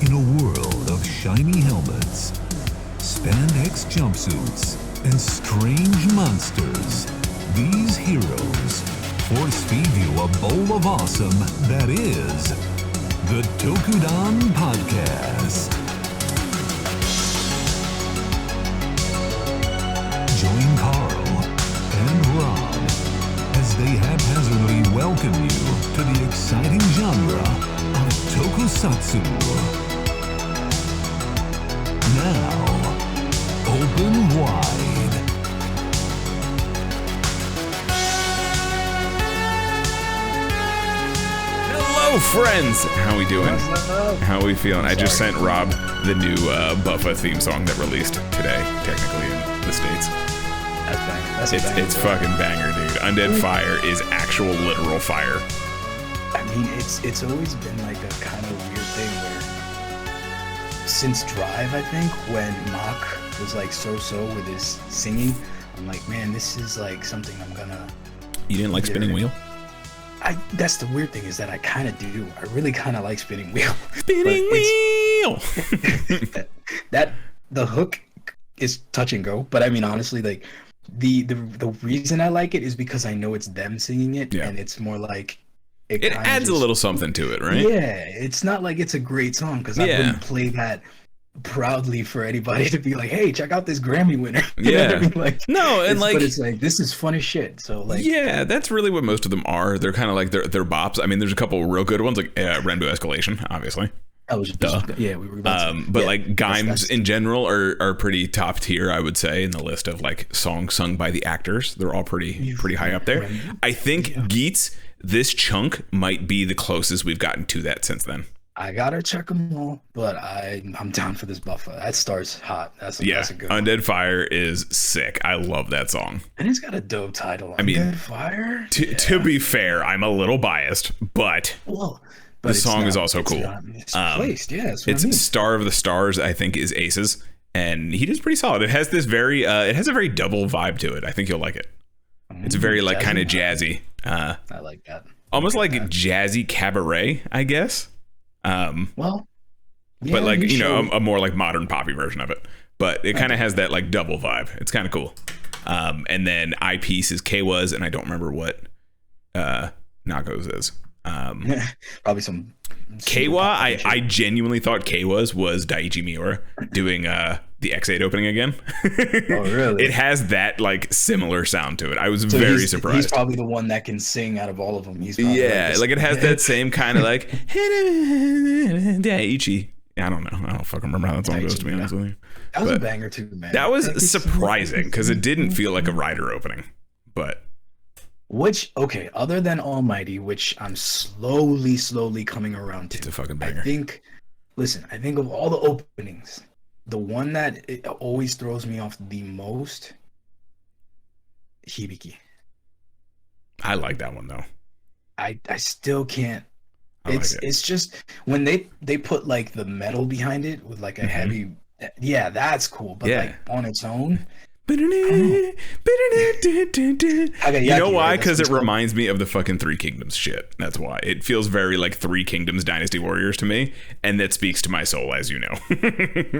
In a world of shiny helmets, spandex jumpsuits, and strange monsters, these heroes force feed you a bowl of awesome that is the Tokudon Podcast. Join Carl and Rob as they haphazardly welcome you to the exciting genre of Tokusatsu. Now, open wide. Hello, friends. How we doing? How we feeling? I just sent Rob the new Buffa theme song that released today, technically in the States. That's banger. It's fucking banger, dude. Undead Fire is actual literal fire. I mean, it's always been like a kind of weird thing where since Drive, I think, when Mach was like so with his singing, I'm like, man, this is like something I'm gonna. You didn't like Spinning Wheel? That's the weird thing is that I kind of do. I really kind of like Spinning Wheel. Spinning Wheel. that the hook is touch and go, but I mean honestly, like the reason I like it is because I know it's them singing it, and it's more like it adds a little something to it, right? Yeah, it's not like it's a great song because I wouldn't play that proudly for anybody to be like, hey, check out this Grammy winner. You know what I mean? Like, no, and but it's like this is fun as shit. So like, yeah, that's really what most of them are. They're kind of like they're bops. I mean, there's a couple real good ones like Rainbow Escalation, obviously. We were about to. But like Gimes in general are pretty top tier, I would say, in the list of like songs sung by the actors. They're all pretty high up there. I think Geets, this chunk might be the closest we've gotten to that since then. I gotta check them all, but I'm down for this Buffa. That starts hot. That's a good one. Undead Fire is sick. I love that song. And it's got a dope title. I mean, Undead Fire? To be fair, I'm a little biased, but the song is also cool. It's placed, it's Star of the Stars, I think, is Aces, and he does pretty solid. It has this it has a very double vibe to it. I think you'll like it. It's very like kind of jazzy. I like that. Almost like jazzy cabaret, I guess. But like, you know, a more like modern poppy version of it. But it kind of has that like double vibe. It's kind of cool. And then Eyepiece is Keiwa's, and I don't remember what Nago's is. Probably some Keiwa. I genuinely thought Keiwa's was Daiichi Miura doing the X8 opening again. Oh, really? It has that like similar sound to it. I was very surprised. He's probably the one that can sing out of all of them. He's like it has that same kind of like Daiichi. I don't know. I don't fucking remember how that song goes, to be honest with you. That was a banger too, man. That was surprising because it didn't feel like a Rider opening, but. Other than Almighty, which I'm slowly coming around to. It's a fucking banger. I think of all the openings, the one that it always throws me off the most, Hibiki. I like that one though. I still can't. It's just when they put like the metal behind it with like a heavy, that's cool. But like on its own. You know why? Because it reminds me of the fucking Three Kingdoms shit. That's why. It feels very like Three Kingdoms Dynasty Warriors to me, and that speaks to my soul, as you know.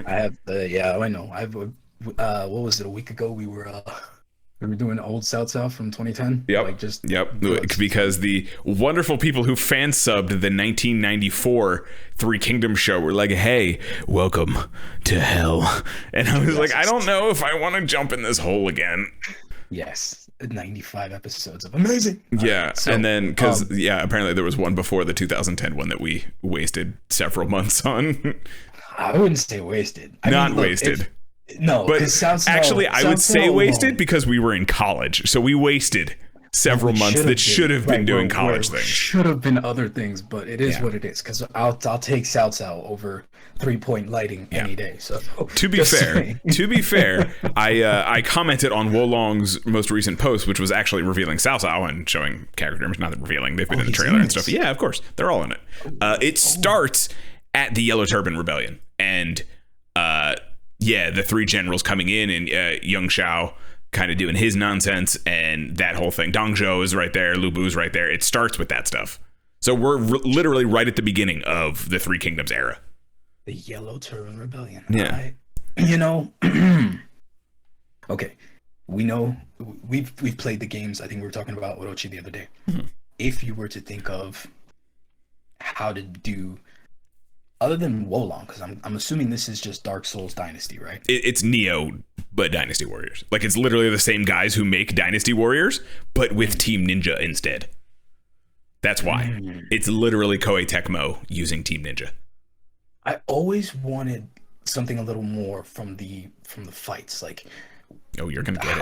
I know. What was it? A week ago, we were doing Old South from 2010. Because the wonderful people who fan subbed the 1994 Three Kingdoms show were like, "Hey, welcome to hell," and I was like, "I don't know if I want to jump in this hole again." Yes, 95 episodes of amazing. Yeah, and then because apparently there was one before the 2010 one that we wasted several months on. I wouldn't say wasted. Wasted. No, but actually, I would say wasted because we were in college, so we wasted several months that should have been doing college things. Should have been other things, but it is what it is. Because I'll take Cao Cao over 3-point lighting any day. So to be fair, I commented on Wolong's most recent post, which was actually revealing Cao Cao and showing character names. Not that revealing; they've been in the trailer and stuff. Yeah, of course, they're all in it. It starts at the Yellow Turban Rebellion, and the three generals coming in, and Young Shao kind of doing his nonsense, and that whole thing. Dong Zhou is right there, Lu Bu's right there. It starts with that stuff. So we're literally right at the beginning of the Three Kingdoms era. The Yellow Turban Rebellion. Yeah. You know, okay. We know we've played the games. I think we were talking about Orochi the other day. Mm-hmm. If you were to think of how to do other than Wolong, because I'm assuming this is just Dark Souls Dynasty, right? It's Neo, but Dynasty Warriors. Like, it's literally the same guys who make Dynasty Warriors, but with Team Ninja instead. That's why. It's literally Koei Tecmo using Team Ninja. I always wanted something a little more from the fights, like. Oh, you're gonna get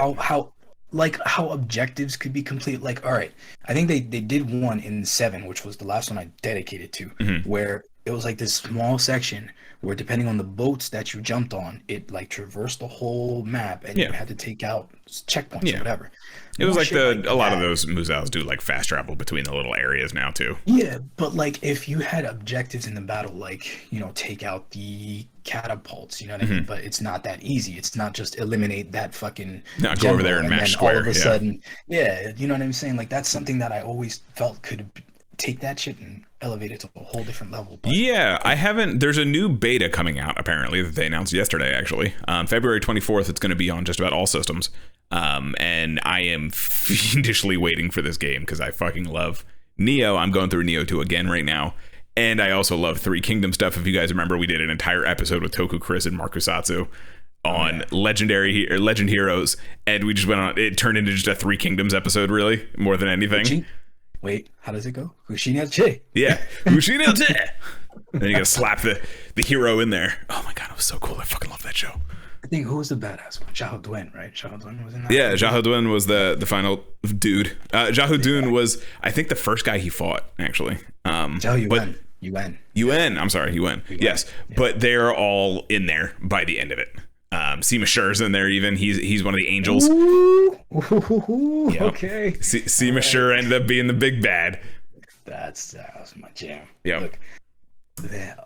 how objectives could be complete. Like, all right, I think they did one in 7, which was the last one I dedicated to, where it was like this small section where, depending on the boats that you jumped on, it like traversed the whole map, and you had to take out checkpoints or whatever. It was like a lot of those Musaos do like fast travel between the little areas now too. Yeah, but like if you had objectives in the battle, like, you know, take out the catapults, you know what I mean? But it's not that easy. It's not just eliminate that fucking not go over there and mash square. All of a sudden, you know what I'm saying? Like, that's something that I always felt could take that shit and elevate it to a whole different level. But, I haven't. There's a new beta coming out apparently that they announced yesterday. Actually, February 24th. It's going to be on just about all systems. And I am fiendishly waiting for this game because I fucking love Neo. I'm going through Neo 2 again right now. And I also love Three Kingdom stuff. If you guys remember, we did an entire episode with Toku, Chris, and Markusatsu on Legend Heroes. And we just went on, it turned into just a Three Kingdoms episode, really, more than anything. Wait, how does it go? Hushinache. Yeah, Hushinache. Then you gotta slap the hero in there. Oh my god, it was so cool. I fucking love that show. I think who was the badass one? Xiahou Duen, right? Xiahou Duen was in that. Yeah, Xiahou Duen was the final dude. Xiahou Duen was, I think, the first guy he fought, actually. Yuan. I'm sorry, Yuan. Yes, but they're all in there by the end of it. Sima Shur's in there even. He's one of the angels. Ooh, okay. Sima Shur ended up being the big bad. That was my jam. Yeah. Look,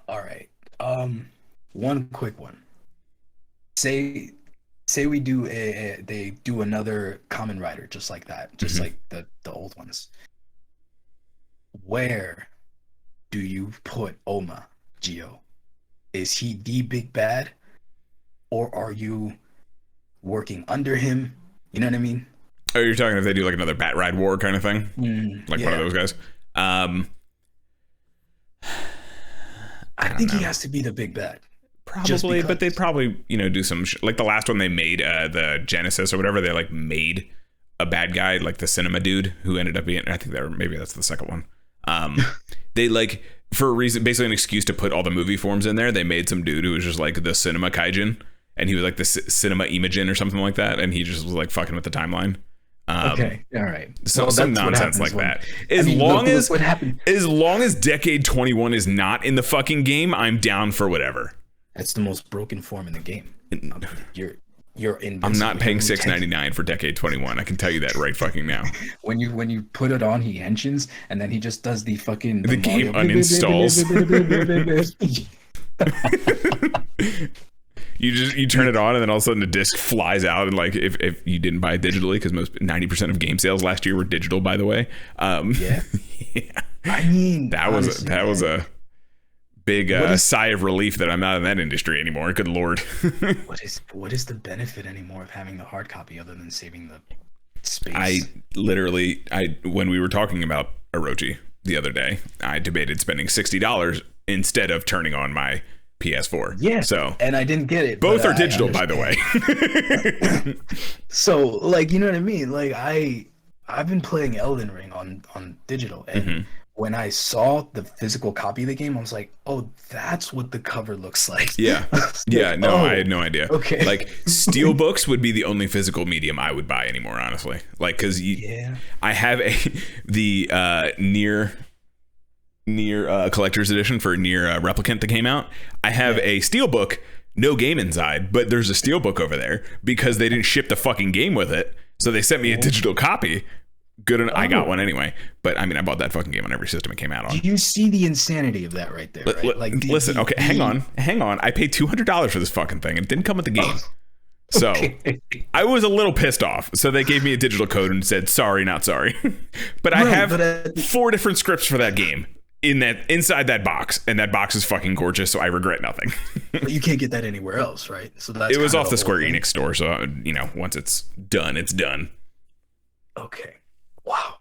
all right. One quick one. Say we do they do another Kamen Rider just like that, just like the old ones. Where do you put Oma, Gio? Is he the big bad, or are you working under him? You know what I mean? Oh, you're talking if they do like another Bat Ride War kind of thing, like one of those guys. I think he has to be the big bad. Probably, but they'd probably, do some like the last one they made, the Genesis or whatever. They like made a bad guy, like the cinema dude who ended up being. I think maybe that's the second one. They like, for a reason, basically an excuse to put all the movie forms in there. They made some dude who was just like the cinema kaijin, and he was like the cinema Imogen or something like that, and he just was like fucking with the timeline. Okay, all right. So some nonsense like that. As long as Decade 21 is not in the fucking game, I'm down for whatever. That's the most broken form in the game. You're in. I'm not paying $6.99 for Decade 21. I can tell you that right fucking now. When you put it on, he henshins, and then he just does the game uninstalls. You turn it on, and then all of a sudden the disc flies out, and like if you didn't buy it digitally, because 90% of game sales last year were digital, by the way. Yeah. I mean, that was a big sigh of relief that I'm not in that industry anymore. Good lord. What is the benefit anymore of having the hard copy other than saving the space? I when we were talking about Orochi the other day, I debated spending $60 instead of turning on my PS4. Yeah. So, and I didn't get it. Both are digital, by the way. So, like, you know what I mean? Like, I've been playing Elden Ring on digital, and when I saw the physical copy of the game, I was like, oh, that's what the cover looks like. I had no idea. Okay. Like, steelbooks would be the only physical medium I would buy anymore, honestly. Like, because I have the near collector's edition for Near Replicant that came out. I have a steelbook, no game inside, but there's a steelbook over there because they didn't ship the fucking game with it. So they sent me a digital copy. Good, I got one anyway. But I mean, I bought that fucking game on every system it came out on. Do you see the insanity of that right there? Right? Listen, okay, hang on. I paid $200 for this fucking thing, and it didn't come with the game. So I was a little pissed off. So they gave me a digital code and said, sorry, not sorry. But I have 4 different scripts for that game. inside that box, and that box is fucking gorgeous, so I regret nothing. But you can't get that anywhere else, right? So that's it was off the Square Enix store, so once it's done, it's done. Okay. Wow.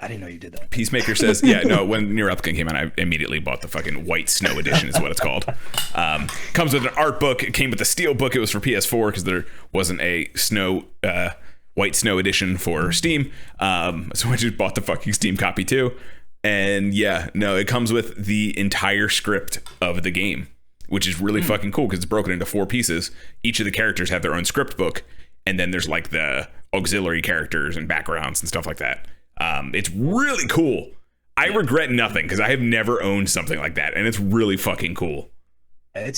I didn't know you did that. Peacemaker says, yeah, no, when Nier Replicant came out, I immediately bought the fucking White Snow edition is what it's called. Comes with an art book. It came with the steel book. It was for PS4 because there wasn't a White Snow edition for Steam. So I just bought the fucking Steam copy too. And yeah, no, it comes with the entire script of the game, which is really fucking cool because it's broken into 4 pieces. Each of the characters have their own script book. And then there's like the auxiliary characters and backgrounds and stuff like that. It's really cool. I regret nothing because I have never owned something like that, and it's really fucking cool. I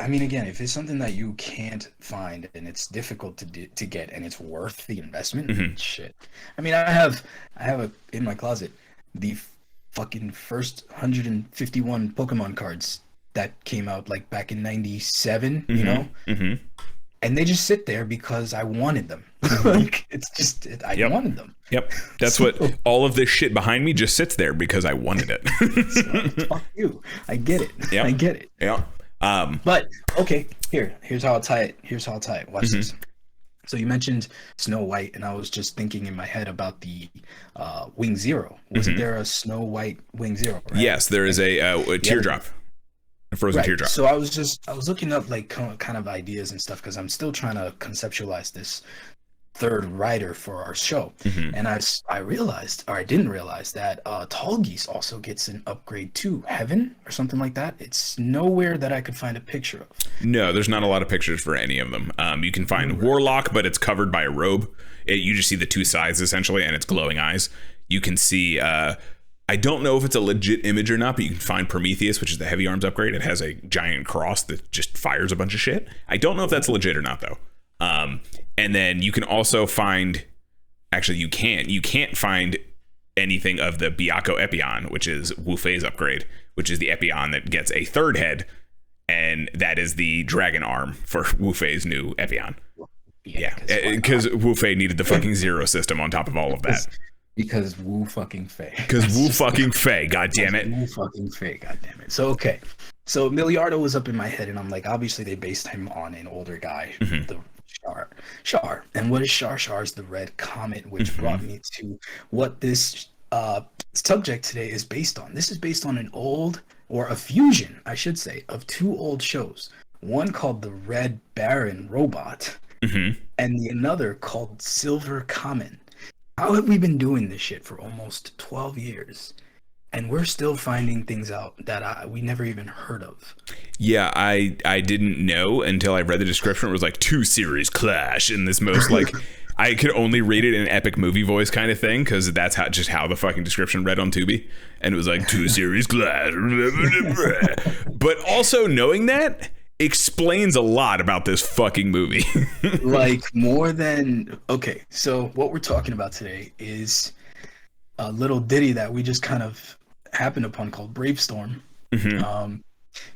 mean, again, if it's something that you can't find and it's difficult to get, and it's worth the investment, shit. I mean, I have in my closet the fucking first 151 Pokemon cards that came out like back in '97, you know. And they just sit there because I wanted them. Like it's just I wanted them. Yep. That's what all of this shit behind me just sits there because I wanted it. So, fuck you. I get it. Yep. I get it. Yeah. But okay, here's how I'll tie it. Watch this. So you mentioned Snow White, and I was just thinking in my head about the Wing Zero. Wasn't there a Snow White Wing Zero? Right? Yes, there is a teardrop. A frozen teardrop. So I was looking up like kind of ideas and stuff because I'm still trying to conceptualize this third rider for our show. And I realized, or I didn't realize, that Tall Geese also gets an upgrade to Heaven or something like that. It's nowhere that I could find a picture of. No, there's not a lot of pictures for any of them. You can find Warlock, but it's covered by a robe. You just see the 2 sides essentially, and it's glowing eyes. You can see I don't know if it's a legit image or not, but you can find Prometheus, which is the heavy arms upgrade. It has a giant cross that just fires a bunch of shit. I don't know if that's legit or not, though. And then you can also find... Actually, you can't find anything of the Byakko Epion, which is Wu Fei's upgrade, which is the Epion that gets a 3rd head, and that is the dragon arm for Wu Fei's new Epion. Yeah, because Wu Fei needed the fucking Zero system on top of all of that. Because Wu fucking Fei. Because Wu fucking Fei, god damn it. Wu fucking Fei, god damn it. So, okay. So, Miliardo was up in my head, and I'm like, obviously, they based him on an older guy, the Char. And what is Char? Char is the red comet, which brought me to what this subject today is based on. This is based on an old, or a fusion, I should say, of 2 old shows. One called the Red Baron Robot, and the another called Silver Kamen. How have we been doing this shit for almost 12 years? And we're still finding things out that we never even heard of. Yeah, I didn't know until I read the description. It was like 2 series clash in this most like... I could only read it in epic movie voice kind of thing because that's how the fucking description read on Tubi. And it was like 2 series clash. But also knowing that explains a lot about this fucking movie. Like more than... Okay, so what we're talking about today is a little ditty that we just kind of happened upon called BraveStorm.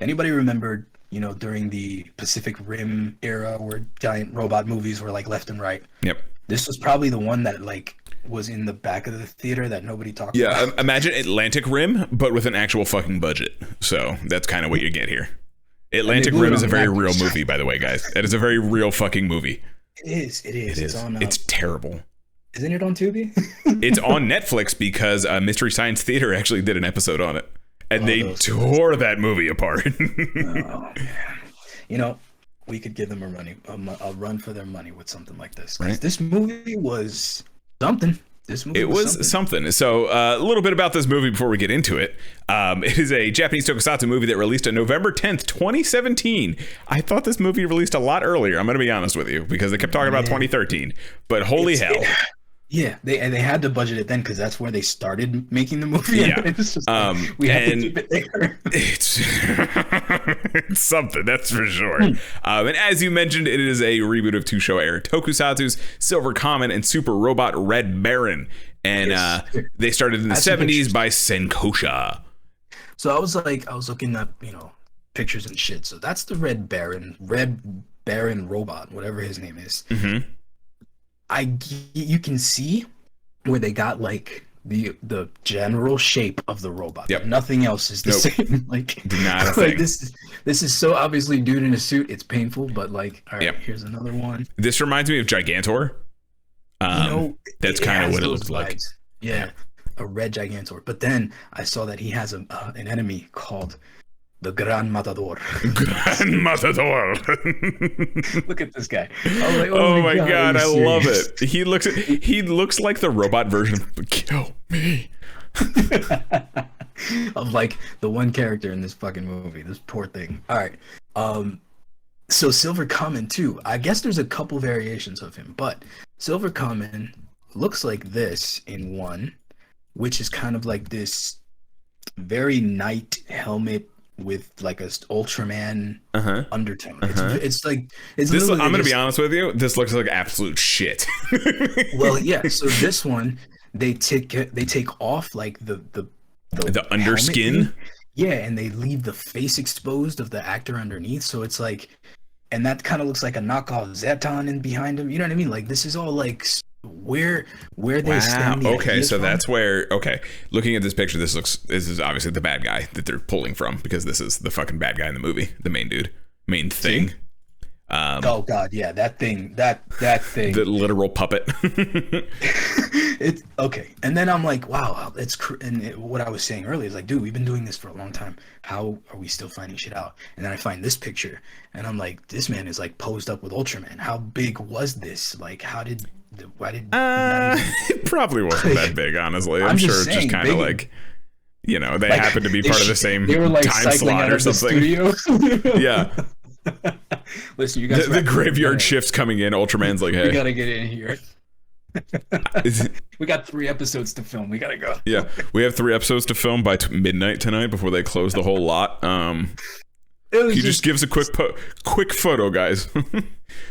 Anybody remembered, during the Pacific Rim era where giant robot movies were like left and right? Yep. This was probably the one that like was in the back of the theater that nobody talked about. Yeah, imagine Atlantic Rim, but with an actual fucking budget. So that's kind of what you get here. Atlantic Rim is a very real movie, by the way, guys. It is a very real fucking movie. It is. It's terrible. Isn't it on Tubi? It's on Netflix because Mystery Science Theater actually did an episode on it. And they tore that movie apart. Oh, man. We could give them a run for their money with something like this. Right? This movie was something. It was something. So a little bit about this movie before we get into it. It is a Japanese tokusatsu movie that released on November 10th, 2017. I thought this movie released a lot earlier. I'm going to be honest with you because they kept talking about 2013. But holy hell. Yeah, they had to budget it then because that's where they started making the movie. Yeah, it's just we had to keep it there. It's something, that's for sure. And as you mentioned, it is a reboot of 2 Showa era tokusatsus, Silver Kamen and Super Robot Red Baron, and they started in the 70s by Senkosha. So I was looking up, pictures and shit. So that's the Red Baron Robot, whatever his name is. You can see where they got like the general shape of the robot. Yep. Nothing else is the same. Like, not a like thing. this is so obviously dude in a suit. It's painful, but like, all right, here's another one. This reminds me of Gigantor. That's kind of what it looks like. Yeah, a red Gigantor. But then I saw that he has an enemy called the Gran Matador. Gran Matador. Look at this guy. I was like, oh my god, I love it. He looks like the robot version of Kill Me. Of like the one character in this fucking movie. This poor thing. All right. So Silver Kamen too. I guess there's a couple variations of him, but Silver Kamen looks like this in one, which is kind of like this very knight helmet with like a Ultraman undertone. It's like this. I'm gonna be honest with you. This looks like absolute shit. Well, yeah. So this one, they take off like the underskin. Yeah, and they leave the face exposed of the actor underneath. So it's like, and that kind of looks like a knockoff Zeton in behind him. You know what I mean? Like this is all like where they stand. Okay, so that's where. Okay, looking at this picture, this is obviously the bad guy that they're pulling from, because this is the fucking bad guy in the movie, the main dude, main thing. See? Oh god, yeah, that thing, that thing, the literal puppet. It's okay, and then I'm like, wow, what I was saying earlier is like, dude, we've been doing this for a long time. How are we still finding shit out? And then I find this picture, and I'm like, this man is like posed up with Ultraman. How big was this? Like, why did it probably wasn't that big, honestly. I'm sure it's just kind of like, you know, they happen to be part of the same time slot or something. Yeah. Listen, you guys. The graveyard shift's coming in. Ultraman's like, hey, we gotta get in here. We got 3 episodes to film. We gotta go. Yeah, we have 3 episodes to film by midnight tonight before they close the whole lot. You just give us a quick photo, guys.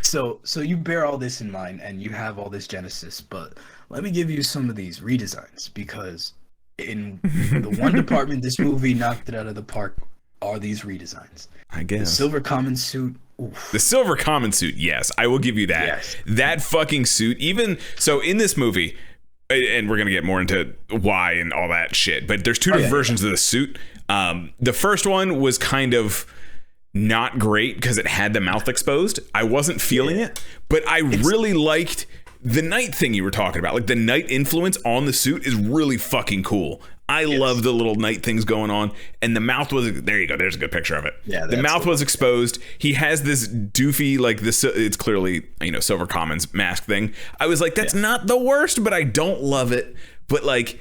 So you bear all this in mind, and you have all this Genesis, but let me give you some of these redesigns, because in the one department this movie knocked it out of the park are these redesigns. I guess. The Silver Kamen suit. Oof. The Silver Kamen suit, yes, I will give you that. Yes. That fucking suit, even so in this movie, and we're gonna get more into why and all that shit, but there's 2 different versions of the suit. The first one was kind of not great because it had the mouth exposed. I wasn't feeling it, but I really liked the night thing you were talking about. Like the night influence on the suit is really fucking cool. I love the little night things going on, and the mouth was, there you go, there's a good picture of it. Yeah, the mouth was exposed. He has this doofy, like this, it's clearly, you know, Silver Kamen's mask thing. I was like, that's not the worst, but I don't love it. But like,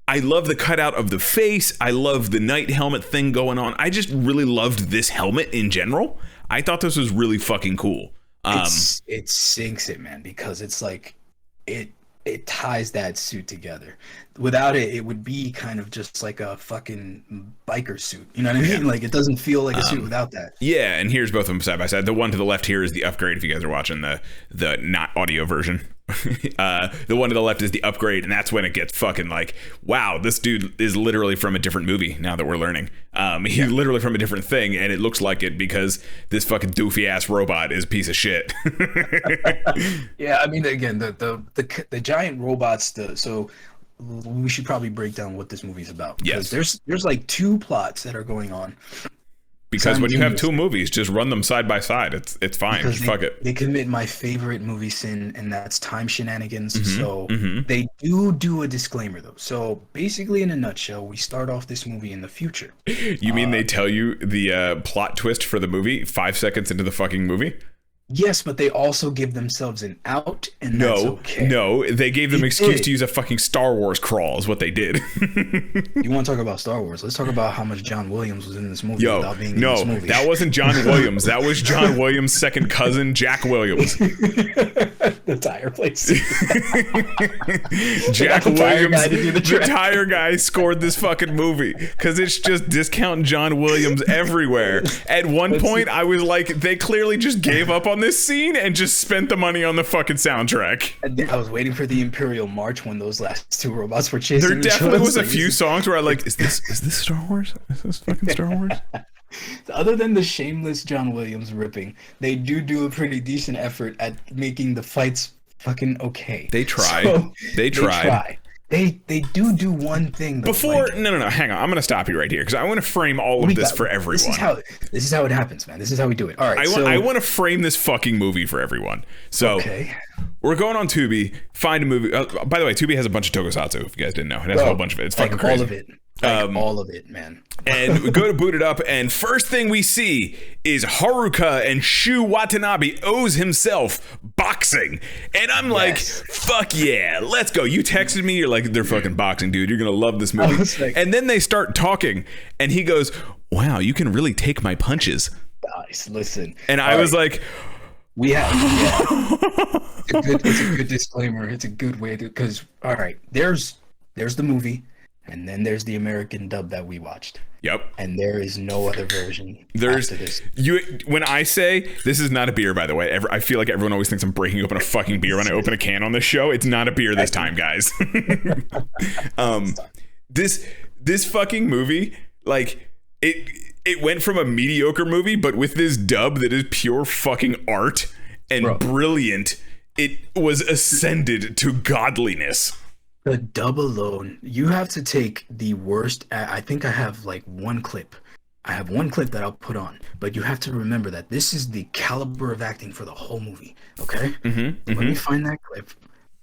I love the cutout of the face. I love the night helmet thing going on. I just really loved this helmet in general. I thought this was really fucking cool. It sinks it, man, because it's like it ties that suit together. Without it, it would be kind of just like a fucking biker suit. You know what I mean? Like, it doesn't feel like a suit without that. Yeah, and here's both of them side by side. The one to the left here is the upgrade, if you guys are watching the not audio version. The one to the left is the upgrade, and that's when it gets fucking like, wow, this dude is literally from a different movie now that we're learning. He's literally from a different thing, and it looks like it because this fucking doofy ass robot is a piece of shit. Yeah, I mean, again, the giant robots, so we should probably break down what this movie's about. Yes. There's like 2 plots that are going on. Because when you have 2 movies, just run them side by side. It's fine. Just fuck it. They commit my favorite movie sin, and that's time shenanigans. They do a disclaimer, though. So basically, in a nutshell, we start off this movie in the future. You mean they tell you the plot twist for the movie 5 seconds into the fucking movie? Yes, but they also give themselves an out, and that's okay. No, they gave them excuse to use a fucking Star Wars crawl is what they did. You want to talk about Star Wars? Let's talk about how much John Williams was in this movie without being in this movie. That wasn't John Williams. That was John Williams' second cousin, Jack Williams. The tire place. Jack Williams, the tire guy, scored this fucking movie because it's just discount John Williams everywhere. At one point, I was like, they clearly just gave up on this scene and just spent the money on the fucking soundtrack. I was waiting for the Imperial March when those last 2 robots were chasing. There definitely was a few songs where I like, is this Star Wars? Is this fucking Star Wars? Other than the shameless John Williams ripping, they do a pretty decent effort at making the fights fucking okay. They try. They try. They do one thing though, Before like, no, hang on. I'm gonna stop you right here because I want to frame all of this for everyone. This is how it happens, man. This is how we do it. All right. I want to frame this fucking movie for everyone. So we're going on Tubi, find a movie. By the way, Tubi has a bunch of tokusatsu. If you guys didn't know, it has a whole bunch of it. It's fucking crazy. All of it. All of it, man. And we go to boot it up, and first thing we see is Haruka and Shu Watanabe owes himself boxing. And I'm like, fuck yeah, let's go. You texted me, you're like, they're fucking boxing, dude. You're gonna love this movie. Like, and then they start talking, and he goes, wow, you can really take my punches. Guys, listen. And I was like, we have it's a good disclaimer. It's a good way to, because all right, there's the movie. And then there's the American dub that we watched. Yep. And there is no other version. There's after this. When I say this is not a beer, by the way, I feel like everyone always thinks I'm breaking open a fucking beer when I open a can on this show. It's not a beer this time, guys. This fucking movie, like it went from a mediocre movie, but with this dub that is pure fucking art and brilliant, it was ascended to godliness. The dub alone, you have to take the worst. I think I have like one clip. I have one clip that I'll put on, but you have to remember that this is the caliber of acting for the whole movie. Okay? Let me find that clip.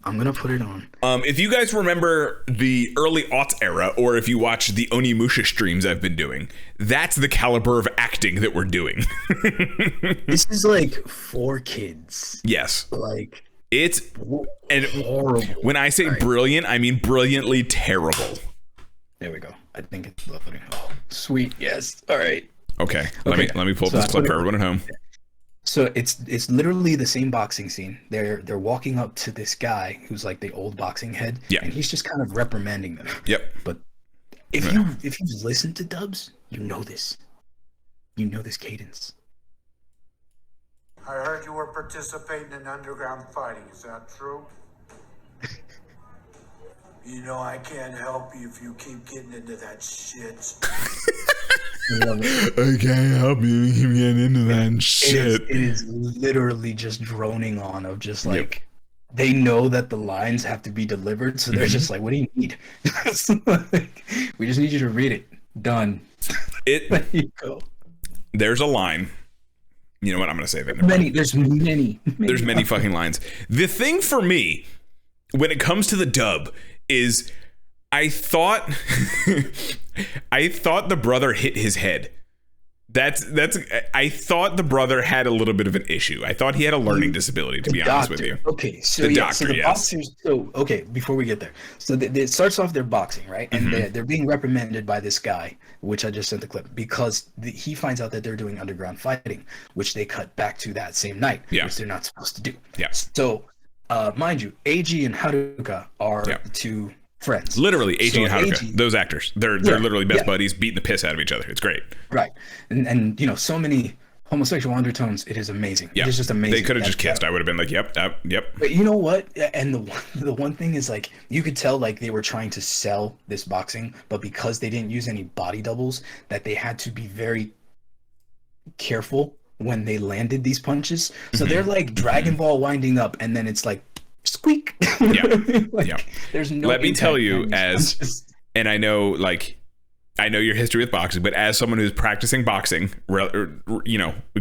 I'm going to put it on. If you guys remember the early aughts era, or if you watch the Onimusha streams I've been doing, that's the caliber of acting that we're doing. This is like for kids. Yes. Like... It's and horrible. When I say brilliant, I mean brilliantly terrible. There we go. I think it's loading. Oh, sweet. Yes. All right. Okay. Let me pull up this clip for everyone at home. So it's literally the same boxing scene. They're walking up to this guy who's like the old boxing head, and he's just kind of reprimanding them. Yep. But if you listen to dubs, you know this cadence. I heard you were participating in underground fighting. Is that true? You know I can't help you if you keep getting into that shit. I can't help you if you keep getting into that shit. It is literally just droning on of just like they know that the lines have to be delivered, so they're just like, "What do you need? We just need you to read it. Done." There you go. There's a line. You know what? I'm going to save it. There's many fucking lines. The thing for me, when it comes to the dub, is I thought the brother hit his head. I thought the brother had a little bit of an issue. I thought he had a learning disability, to be honest with you. Okay, so the boxers. So okay, before we get there, so it starts off they're boxing, right? And they're being reprimanded by this guy, which I just sent the clip, because he finds out that they're doing underground fighting, which they cut back to that same night, which they're not supposed to do. Yeah. So, mind you, Eiji and Haruka are the two friends. Literally, Eiji and Haruka, those actors, they're literally best buddies, beating the piss out of each other. It's great. Right, and you know, so many homosexual undertones. It is amazing. Yeah. It is just amazing. They could have just kissed. I would have been like, yep. But you know what? And the one thing is, like, you could tell like they were trying to sell this boxing, but because they didn't use any body doubles, that they had to be very careful when they landed these punches. So they're like Dragon Ball winding up, and then it's like squeak. There's no. Let me tell you, and I know your history with boxing, but as someone who's practicing boxing,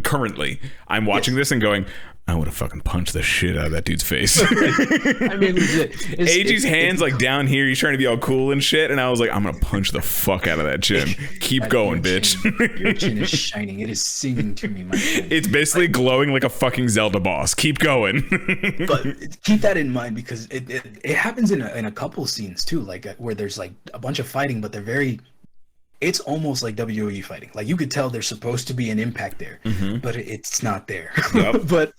currently, I'm watching this and going, I would have fucking punched the shit out of that dude's face. I mean, legit. Eiji's hands like down here. He's trying to be all cool and shit, and I was like, I'm gonna punch the fuck out of that chin. Keep going, bitch. Your chin is shining. It is singing to me, my friend. It's basically glowing like a fucking Zelda boss. Keep going. But keep that in mind, because it happens in a couple scenes too, like where there's like a bunch of fighting, but they're very. It's almost like WWE fighting. Like, you could tell there's supposed to be an impact there, but it's not there. Yep. But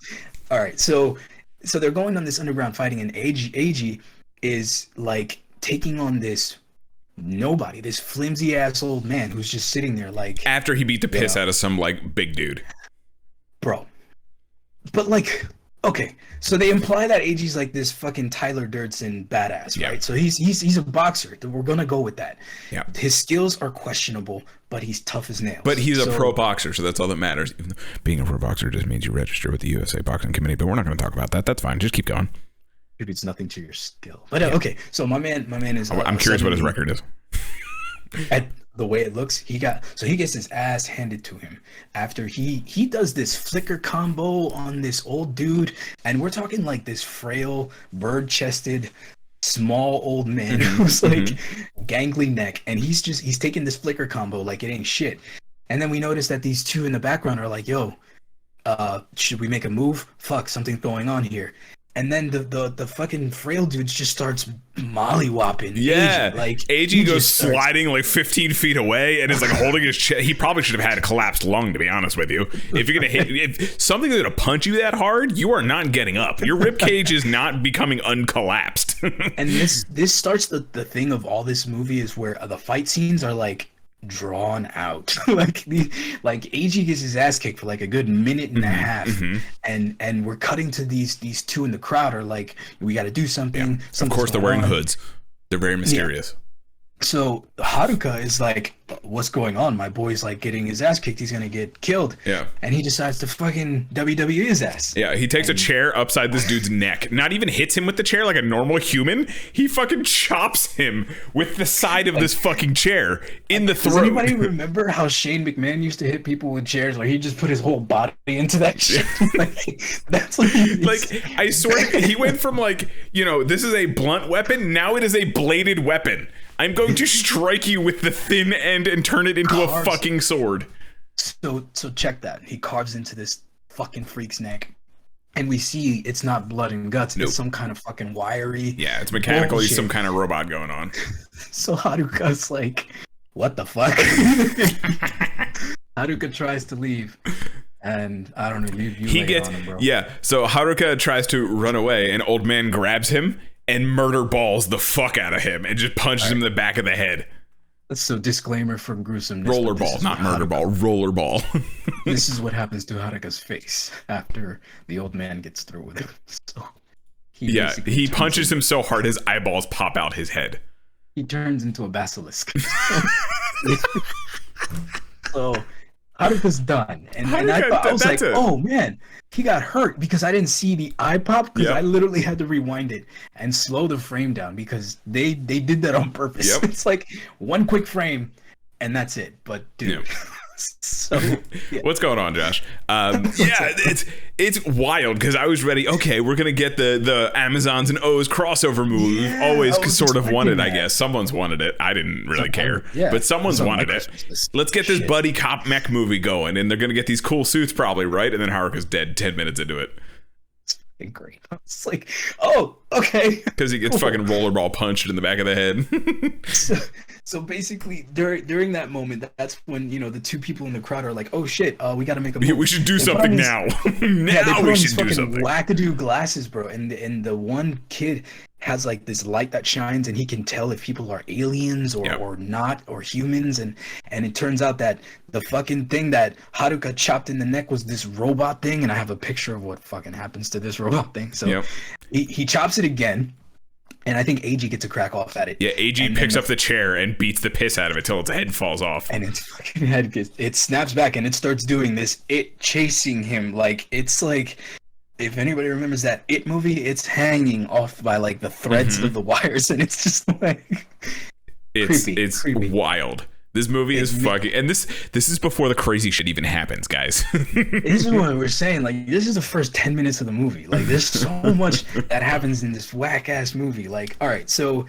all right, so they're going on this underground fighting, and Eiji is like taking on this nobody, this flimsy ass old man who's just sitting there like, after he beat the piss out of some like big dude, bro. But like, okay, so they imply that Eiji's like this fucking Tyler Durden badass, right? So he's a boxer. We're gonna go with that. Yeah. His skills are questionable, but he's tough as nails. But he's a pro boxer, so that's all that matters. Even though being a pro boxer just means you register with the USA Boxing Committee, but we're not going to talk about that. That's fine. Just keep going. contributes nothing to your skill. But okay, so my man is. I'm curious what his record is. At the way it looks, he gets his ass handed to him after he does this flicker combo on this old dude, and we're talking like this frail, bird-chested, small old man who's like gangly neck, and he's taking this flicker combo like it ain't shit. And then we notice that these two in the background are like, yo, should we make a move? Fuck, something's going on here. And then the fucking frail dude just starts mollywhopping. Yeah, Eiji. Like Eiji goes sliding like 15 feet away and is like holding his chest. He probably should have had a collapsed lung, to be honest with you. If you're gonna if something's gonna punch you that hard, you are not getting up. Your rib cage is not becoming uncollapsed. And this starts the thing of all this movie is where the fight scenes are like drawn out. like Eiji gets his ass kicked for like a good minute and a half, and we're cutting to these two in the crowd are like, we got to do something. Of course, they're wearing hoods. They're very mysterious. So Haruka is like, what's going on? My boy's like getting his ass kicked. He's gonna get killed. Yeah. And he decides to fucking WWE his ass. Yeah, he takes a chair upside this dude's neck. Not even hits him with the chair like a normal human. He fucking chops him with the side of this fucking chair in the throat. Does anybody remember how Shane McMahon used to hit people with chairs? Like he just put his whole body into that shit. That's like I swear he went from like, this is a blunt weapon. Now it is a bladed weapon. I'm going to strike you with the thin end and turn it into a fucking sword. So check that. He carves into this fucking freak's neck. And we see it's not blood and guts. Nope. It's some kind of fucking wiry. Yeah, it's mechanical. He's some kind of robot going on. So Haruka's like, what the fuck? Haruka tries to leave. And I don't know, you lay on him, bro. Yeah, so Haruka tries to run away and old man grabs him and murder balls the fuck out of him and just punches him in the back of the head. So disclaimer for gruesomeness. Rollerball, not murder ball, rollerball. This is what happens to Haruka's face after the old man gets through with him. So he punches him so hard his eyeballs pop out his head. He turns into a basilisk. So Haruka's done. And I was like, oh man, he got hurt because I didn't see the eye pop because I literally had to rewind it and slow the frame down because they did that on purpose. Yep. It's like one quick frame and that's it. But dude, so what's going on, Josh? It's wild because I was ready. Okay, we're gonna get the Amazons and O's crossover movie. We've always sort of wanted, I guess. Someone's wanted it. I didn't really care, but someone's wanted it. Let's get this buddy cop mech movie going, and they're gonna get these cool suits probably, right? And then Haruka's dead 10 minutes into it. It's great. It's like, oh, okay. Because he gets fucking rollerball punched in the back of the head. So basically, during that moment, that's when the two people in the crowd are like, "Oh shit, we got to make a movie. We should do something now. Now we should do something." Wackadoo glasses, bro, and the one kid has like this light that shines, and he can tell if people are aliens or not, or humans, and it turns out that the fucking thing that Haruka chopped in the neck was this robot thing, and I have a picture of what fucking happens to this robot thing. So he chops it again. And I think Eiji gets a crack off at it. Yeah, Eiji picks up the chair and beats the piss out of it till its head falls off. And its fucking head it snaps back and it starts doing this. It chasing him it's like if anybody remembers that It movie, it's hanging off by like the threads of the wires, and it's just like creepy. Wild. This movie is fucking, and this is before the crazy shit even happens, guys. This is what we're saying. Like, this is the first 10 minutes of the movie. Like, there's so much that happens in this whack ass movie. Like, all right, so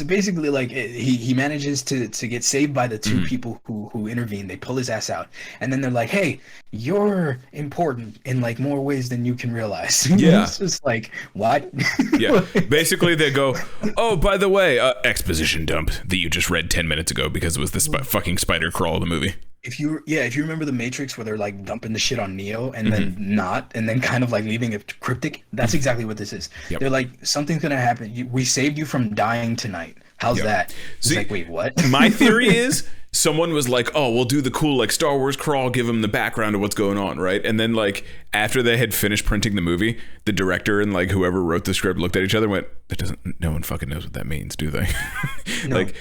basically, like, he manages to get saved by the two people who intervene. They pull his ass out, and then they're like, "Hey, you're important in like more ways than you can realize." Yeah, it's just like, what? Yeah, basically they go, "Oh, by the way, exposition dump that you just read 10 minutes ago because it was the fucking spider crawl of the movie." If you remember the Matrix where they're like dumping the shit on Neo and then not, and then kind of like leaving it cryptic, that's exactly what this is. Yep. They're like, something's gonna happen. We saved you from dying tonight. How's that? It's like, wait, what? My theory is someone was like, oh, we'll do the cool like Star Wars crawl, give them the background of what's going on, right? And then like after they had finished printing the movie, the director and like whoever wrote the script looked at each other and went, no one fucking knows what that means, do they? No, like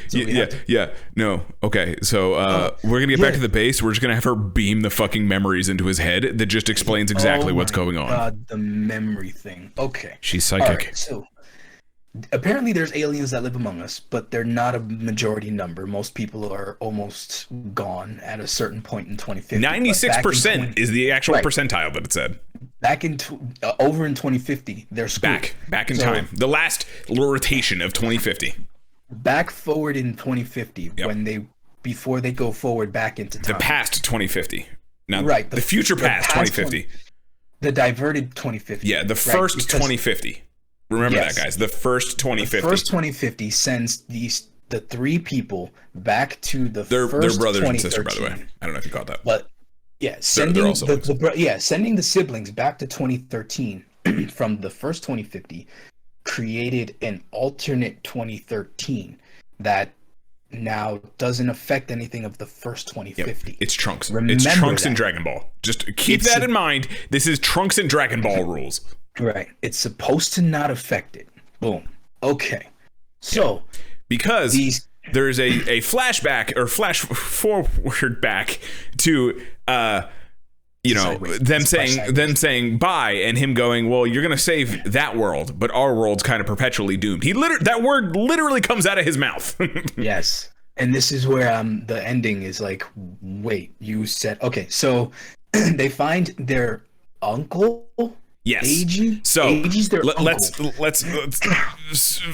no, okay, so we're gonna get back to the base. We're just gonna have her beam the fucking memories into his head that just explains exactly what's going on. God, the memory thing. Okay, she's psychic. All right, so apparently there's aliens that live among us, but they're not a majority number. Most people are almost gone at a certain point in 2050. 96% is the actual percentile that it said. Back in over in 2050, they're screwed. Back in time. The last rotation of 2050. Back forward in 2050, before they go forward back into time. The past 2050. Now, right. The future past 2050. The diverted 2050. Yeah, the first 2050. Remember that, guys. The first 2050. The first 2050 sends the three people back to the they're first brothers and sisters, by the way. I don't know if you caught that. But yeah, sending sending the siblings back to 2013 from the first 2050 created an alternate 2013 that now doesn't affect anything of the first 2050. Yep. It's Trunks. Remember it's Trunks that. and Dragon Ball. Just keep that in mind. This is Trunks and Dragon Ball rules. Right. It's supposed to not affect it. Boom. Okay. So because there's a flashback or flash forward back to them saying bye and him going, well, you're gonna save that world, but our world's kind of perpetually doomed. That word literally comes out of his mouth. Yes. And this is where the ending is like, wait, you said okay, so they find their uncle. Yes. Eiji? So Eiji's their uncle. Let's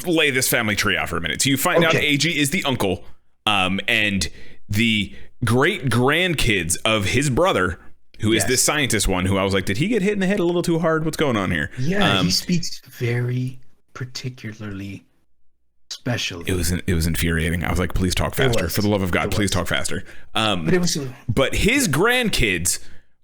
lay this family tree out for a minute. So you find out Eiji is the uncle, and the great grandkids of his brother, who is this scientist one. Who I was like, did he get hit in the head a little too hard? What's going on here? Yeah, he speaks very particularly special. It was infuriating. I was like, please talk faster. For the love of God, please talk faster. But his grandkids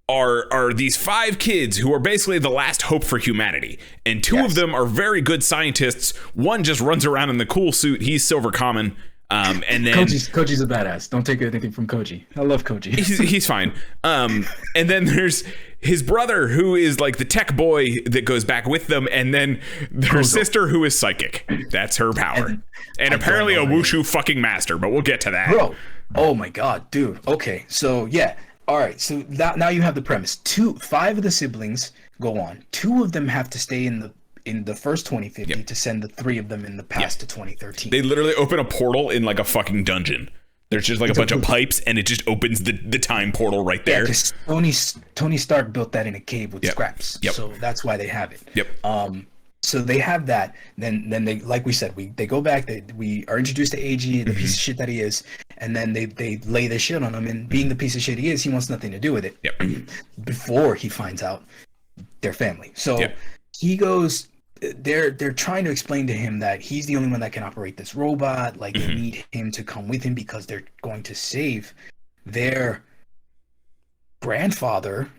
are these 5 kids who are basically the last hope for humanity, and 2 of them are very good scientists. One just runs around in the cool suit. He's Silver Kamen, and then Koji's a badass. Don't take anything from Koji. I love Koji. he's fine. And then there's his brother, who is like the tech boy that goes back with them, and then their sister, who is psychic. That's her power, and apparently a wushu fucking master. But we'll get to that, bro. Oh my god, dude. Okay, so yeah. All right, so now you have the premise. 5 of the siblings go on. 2 of them have to stay in the first 2050 to send the 3 of them in the past to 2013. They literally open a portal in like a fucking dungeon. There's just like a bunch of pipes, and it just opens the time portal right there. Yeah, because Tony Stark built that in a cave with scraps. So that's why they have it. Yep. So they have that. Then they, like we said, they go back. We are introduced to Eiji, the piece of shit that he is, and then they lay their shit on him. And being the piece of shit he is, he wants nothing to do with it. Yep. Before he finds out their family, so he goes. They're trying to explain to him that he's the only one that can operate this robot. Like they need him to come with him because they're going to save their grandfather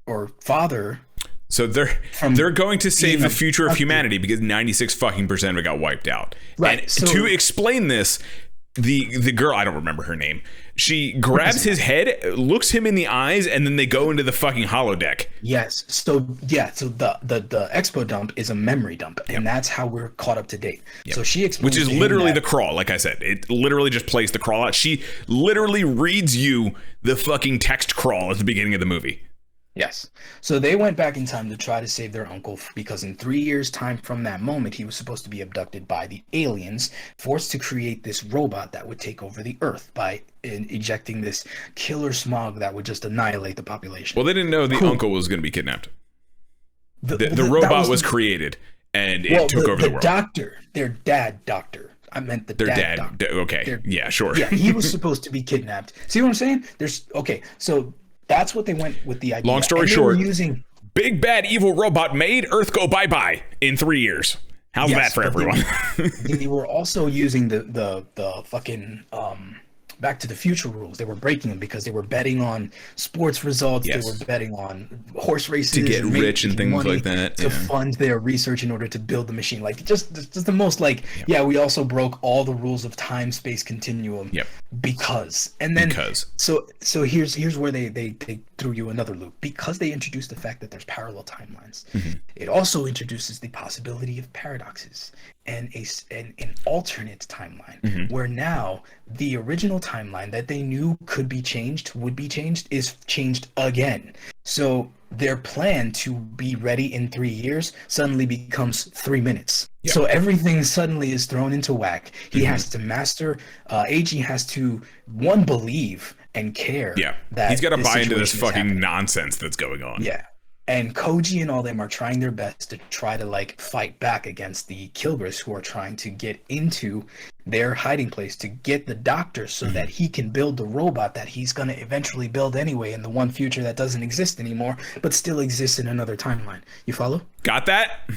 or father. So they're going to save the future of humanity because 96 fucking % of it got wiped out. Right. And to explain this, the girl, I don't remember her name, she grabs his head, looks him in the eyes, and then they go into the fucking holodeck. Yes. So the expo dump is a memory dump, and that's how we're caught up to date. So she explains, which is literally the crawl. Like I said, it literally just plays the crawl out. She literally reads you the fucking text crawl at the beginning of the movie. Yes. So they went back in time to try to save their uncle because in 3 years' time from that moment, he was supposed to be abducted by the aliens, forced to create this robot that would take over the Earth by ejecting this killer smog that would just annihilate the population. Well, they didn't know the uncle was going to be kidnapped. The robot was created, and it took over the world. Their dad doctor. I meant their dad doctor. Okay. Yeah, sure. Yeah, he was supposed to be kidnapped. See what I'm saying? So that's what they went with the idea. Long story short, big bad evil robot made Earth go bye-bye in 3 years. How's that for everyone? They were also using the fucking Back to the Future rules. They were breaking them because they were betting on sports results. Yes. They were betting on horse races To get rich and things like that. to fund their research in order to build the machine. Like just the most like we also broke all the rules of time space continuum. Yep. Because so here's where they threw you another loop, because they introduced the fact that there's parallel timelines. It also introduces the possibility of paradoxes and an alternate timeline where now the original timeline that they knew would be changed is changed again. So their plan to be ready in 3 years suddenly becomes 3 minutes. Yep. So everything suddenly is thrown into whack. He has to master. Eiji has to believe and care. Yeah, that he's got to buy into this fucking happening. nonsense that's going on. Yeah. And Koji and all them are trying their best to try to like fight back against the Kilgris, who are trying to get into their hiding place to get the doctor so that he can build the robot that he's going to eventually build anyway in the one future that doesn't exist anymore, but still exists in another timeline. You follow? Got that?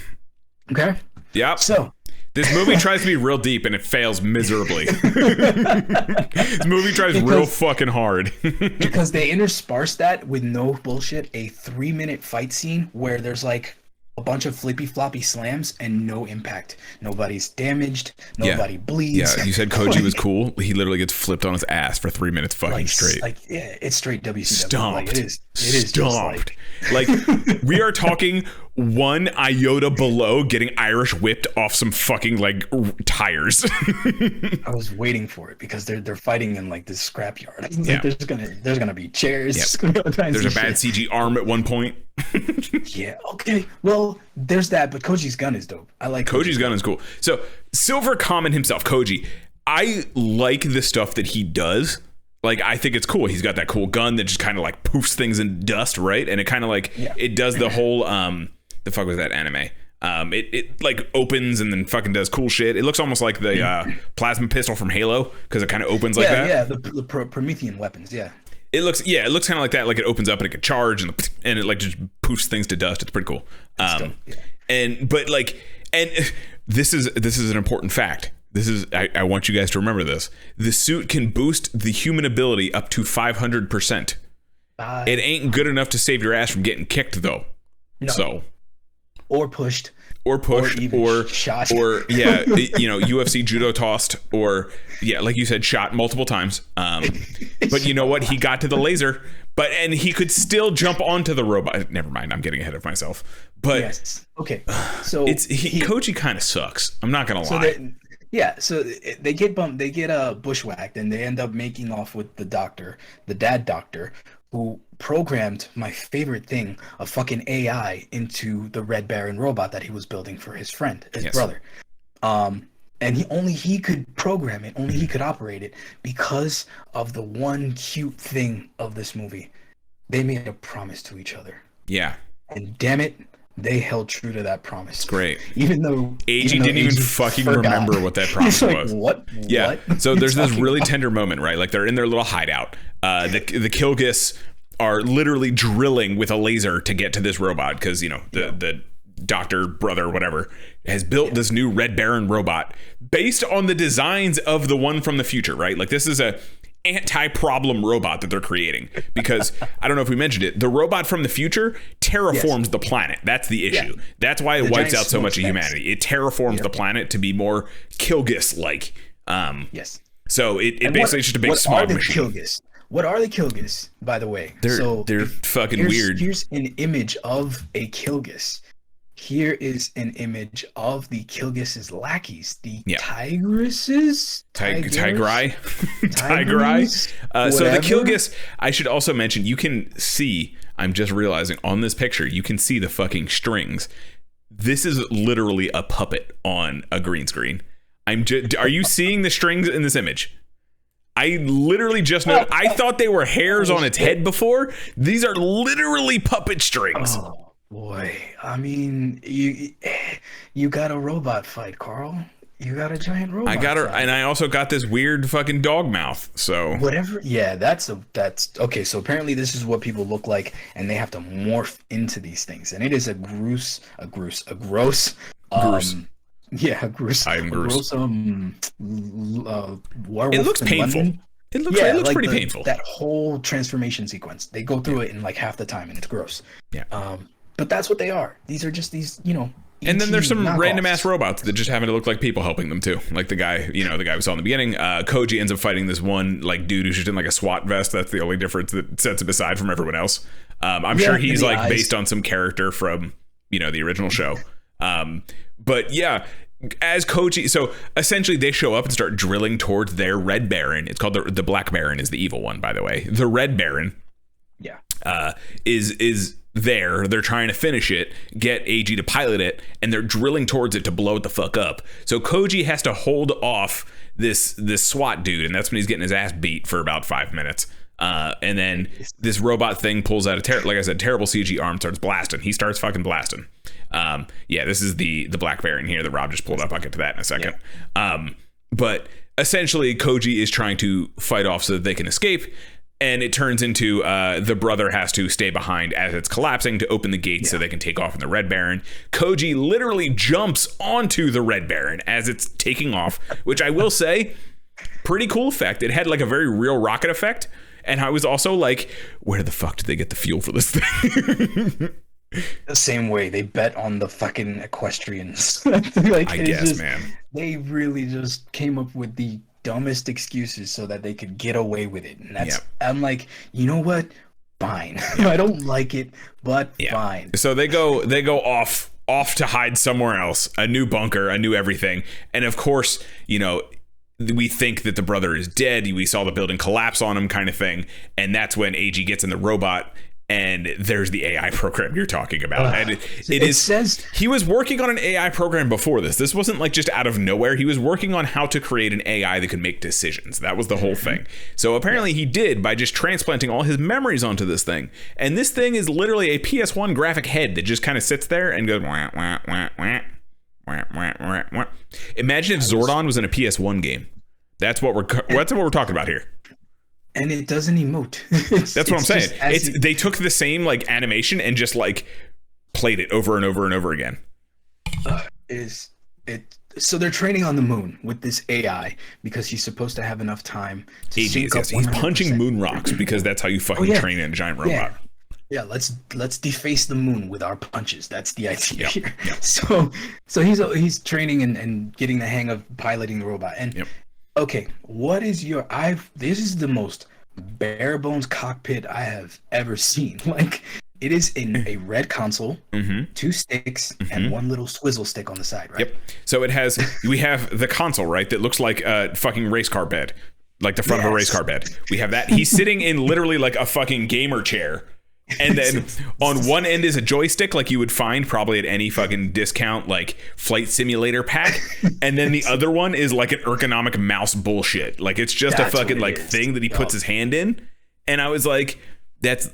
Okay. Yep. So this movie tries to be real deep and it fails miserably. This movie tries real fucking hard. Because they intersperse that with no bullshit, a 3-minute fight scene where there's like a bunch of flippy floppy slams and no impact. Nobody's damaged. Nobody bleeds. Yeah, you said Koji was cool. He literally gets flipped on his ass for 3 minutes fucking straight. Like, yeah, it's straight WCW. Stomped. Like, it is Stomped. just like we are talking one iota below getting Irish whipped off some fucking like tires. I was waiting for it because they're fighting in like this scrapyard. Yeah. There's gonna be chairs. Yep. There's a bad CG arm at one point. Yeah. Okay. Well, there's that, but Koji's gun is dope. I like Koji's gun is cool. So Silver Kamen himself, Koji, I like the stuff that he does. Like, I think it's cool. He's got that cool gun that just kind of like poofs things in dust, right? And it kind of like it does the whole the fuck was that anime? It like opens and then fucking does cool shit. It looks almost like the plasma pistol from Halo because it kind of opens like that. Yeah, the Promethean weapons. Yeah. It looks kind of like that. Like it opens up and it can charge and it like just poofs things to dust. It's pretty cool. And this is an important fact. I want you guys to remember this. The suit can boost the human ability up to 500%. It ain't good enough to save your ass from getting kicked though. No. So. Or pushed. Or shot. Or UFC judo tossed, or like you said, shot multiple times. But you know what? He got to the laser, and he could still jump onto the robot. Never mind, I'm getting ahead of myself. But yes, okay. So Koji kind of sucks. I'm not gonna lie. So they get bumped. They get bushwhacked, and they end up making off with the doctor, the dad doctor, who programmed my favorite thing, a fucking AI, into the Red Baron robot that he was building for his friend, his brother. And he could program it, only he could operate it because of the one cute thing of this movie. They made a promise to each other. Yeah. And damn it, they held true to that promise. It's great. Even though Eiji didn't even fucking remember what that promise was. What? Yeah. What? So there's this really tender moment, right? Like they're in their little hideout. The Kilgis are literally drilling with a laser to get to this robot because the doctor brother whatever has built this new Red Baron robot based on the designs of the one from the future, right? Like this is a anti-problem robot that they're creating because I don't know if we mentioned it, the robot from the future terraforms the planet. That's the issue. That's why it wipes out so much of humanity. It terraforms the planet to be more Kilgis like. So it basically is just a big smog machine. Kilgis? What are the Kilgis, by the way? They're fucking weird. Here's an image of a Kilgis. Here is an image of the Kilgis' lackeys, the Tigresses? Tigrai? Tigrai? So the Kilgis, I should also mention, you can see, I'm just realizing, on this picture, you can see the fucking strings. This is literally a puppet on a green screen. Are you seeing the strings in this image? I literally just know. I thought they were hairs on its head before. These are literally puppet strings. Oh boy! I mean, you got a robot fight, Carl. You got a giant robot. I got her, and I also got this weird fucking dog mouth. So whatever. Yeah, that's okay. So apparently, this is what people look like, and they have to morph into these things, and it is a gross. Yeah, Groose. I am Groose. Werewolf it looks painful. London. It looks like pretty painful. That whole transformation sequence, they go through it in like half the time, and it's gross. Yeah. But that's what they are. These are just these, And then there's some knockoffs. random ass robots that just happen to look like people helping them too. Like the guy we saw in the beginning. Koji ends up fighting this one like dude who's just in like a SWAT vest. That's the only difference that sets him aside from everyone else. I'm sure he's like based on some character from the original show. But yeah, as Koji, so essentially they show up and start drilling towards their Red Baron. It's called the Black Baron is the evil one, by the way. The Red Baron, is there. They're trying to finish it, get AG to pilot it, and they're drilling towards it to blow it the fuck up. So Koji has to hold off this SWAT dude, and that's when he's getting his ass beat for about 5 minutes. And then this robot thing pulls out like I said, terrible CG arm, starts blasting. He starts fucking blasting. This is the Black Baron here that Rob just pulled up. I'll get to that in a second. But essentially Koji is trying to fight off so that they can escape. And it turns into the brother has to stay behind as it's collapsing to open the gates so they can take off in the Red Baron. Koji literally jumps onto the Red Baron as it's taking off, which I will say, pretty cool effect. It had like a very real rocket effect. And I was also like, where the fuck did they get the fuel for this thing? The same way they bet on the fucking equestrians. Like, I guess, man. They really just came up with the dumbest excuses so that they could get away with it. And that's, I'm like, you know what? Fine. I don't like it, but fine. So they go off to hide somewhere else, a new bunker, a new everything. And of course, we think that the brother is dead. We saw the building collapse on him kind of thing. And that's when AG gets in the robot. And there's the AI program you're talking about. And it says he was working on an AI program before this. This wasn't like just out of nowhere. He was working on how to create an AI that could make decisions. That was the whole thing. So apparently he did by just transplanting all his memories onto this thing. And this thing is literally a PS1 graphic head that just kind of sits there and goes wah, wah, wah, wah, wah, wah, wah, wah. Imagine if Zordon was in a PS1 game. That's what we're talking about here. And it doesn't emote. That's what I'm saying. They took the same like animation and just like played it over and over and over again. So they're training on the moon with this AI because he's supposed to have enough time to sync up 100%. He's punching moon rocks because that's how you fucking train in a giant robot. Yeah, let's deface the moon with our punches. That's the idea here. So he's training and getting the hang of piloting the robot. And okay, what is this is the most bare bones cockpit I have ever seen. Like, it is in a red console, 2 sticks, and 1 little swizzle stick on the side, right? Yep. So we have the console, right, that looks like a fucking race car bed, like the front of a race car bed. We have that. He's sitting in literally like a fucking gamer chair. And then on one end is a joystick like you would find probably at any fucking discount like flight simulator pack. And then the other one is like an ergonomic mouse bullshit. Like it's just a fucking like thing that he puts his hand in. And I was like,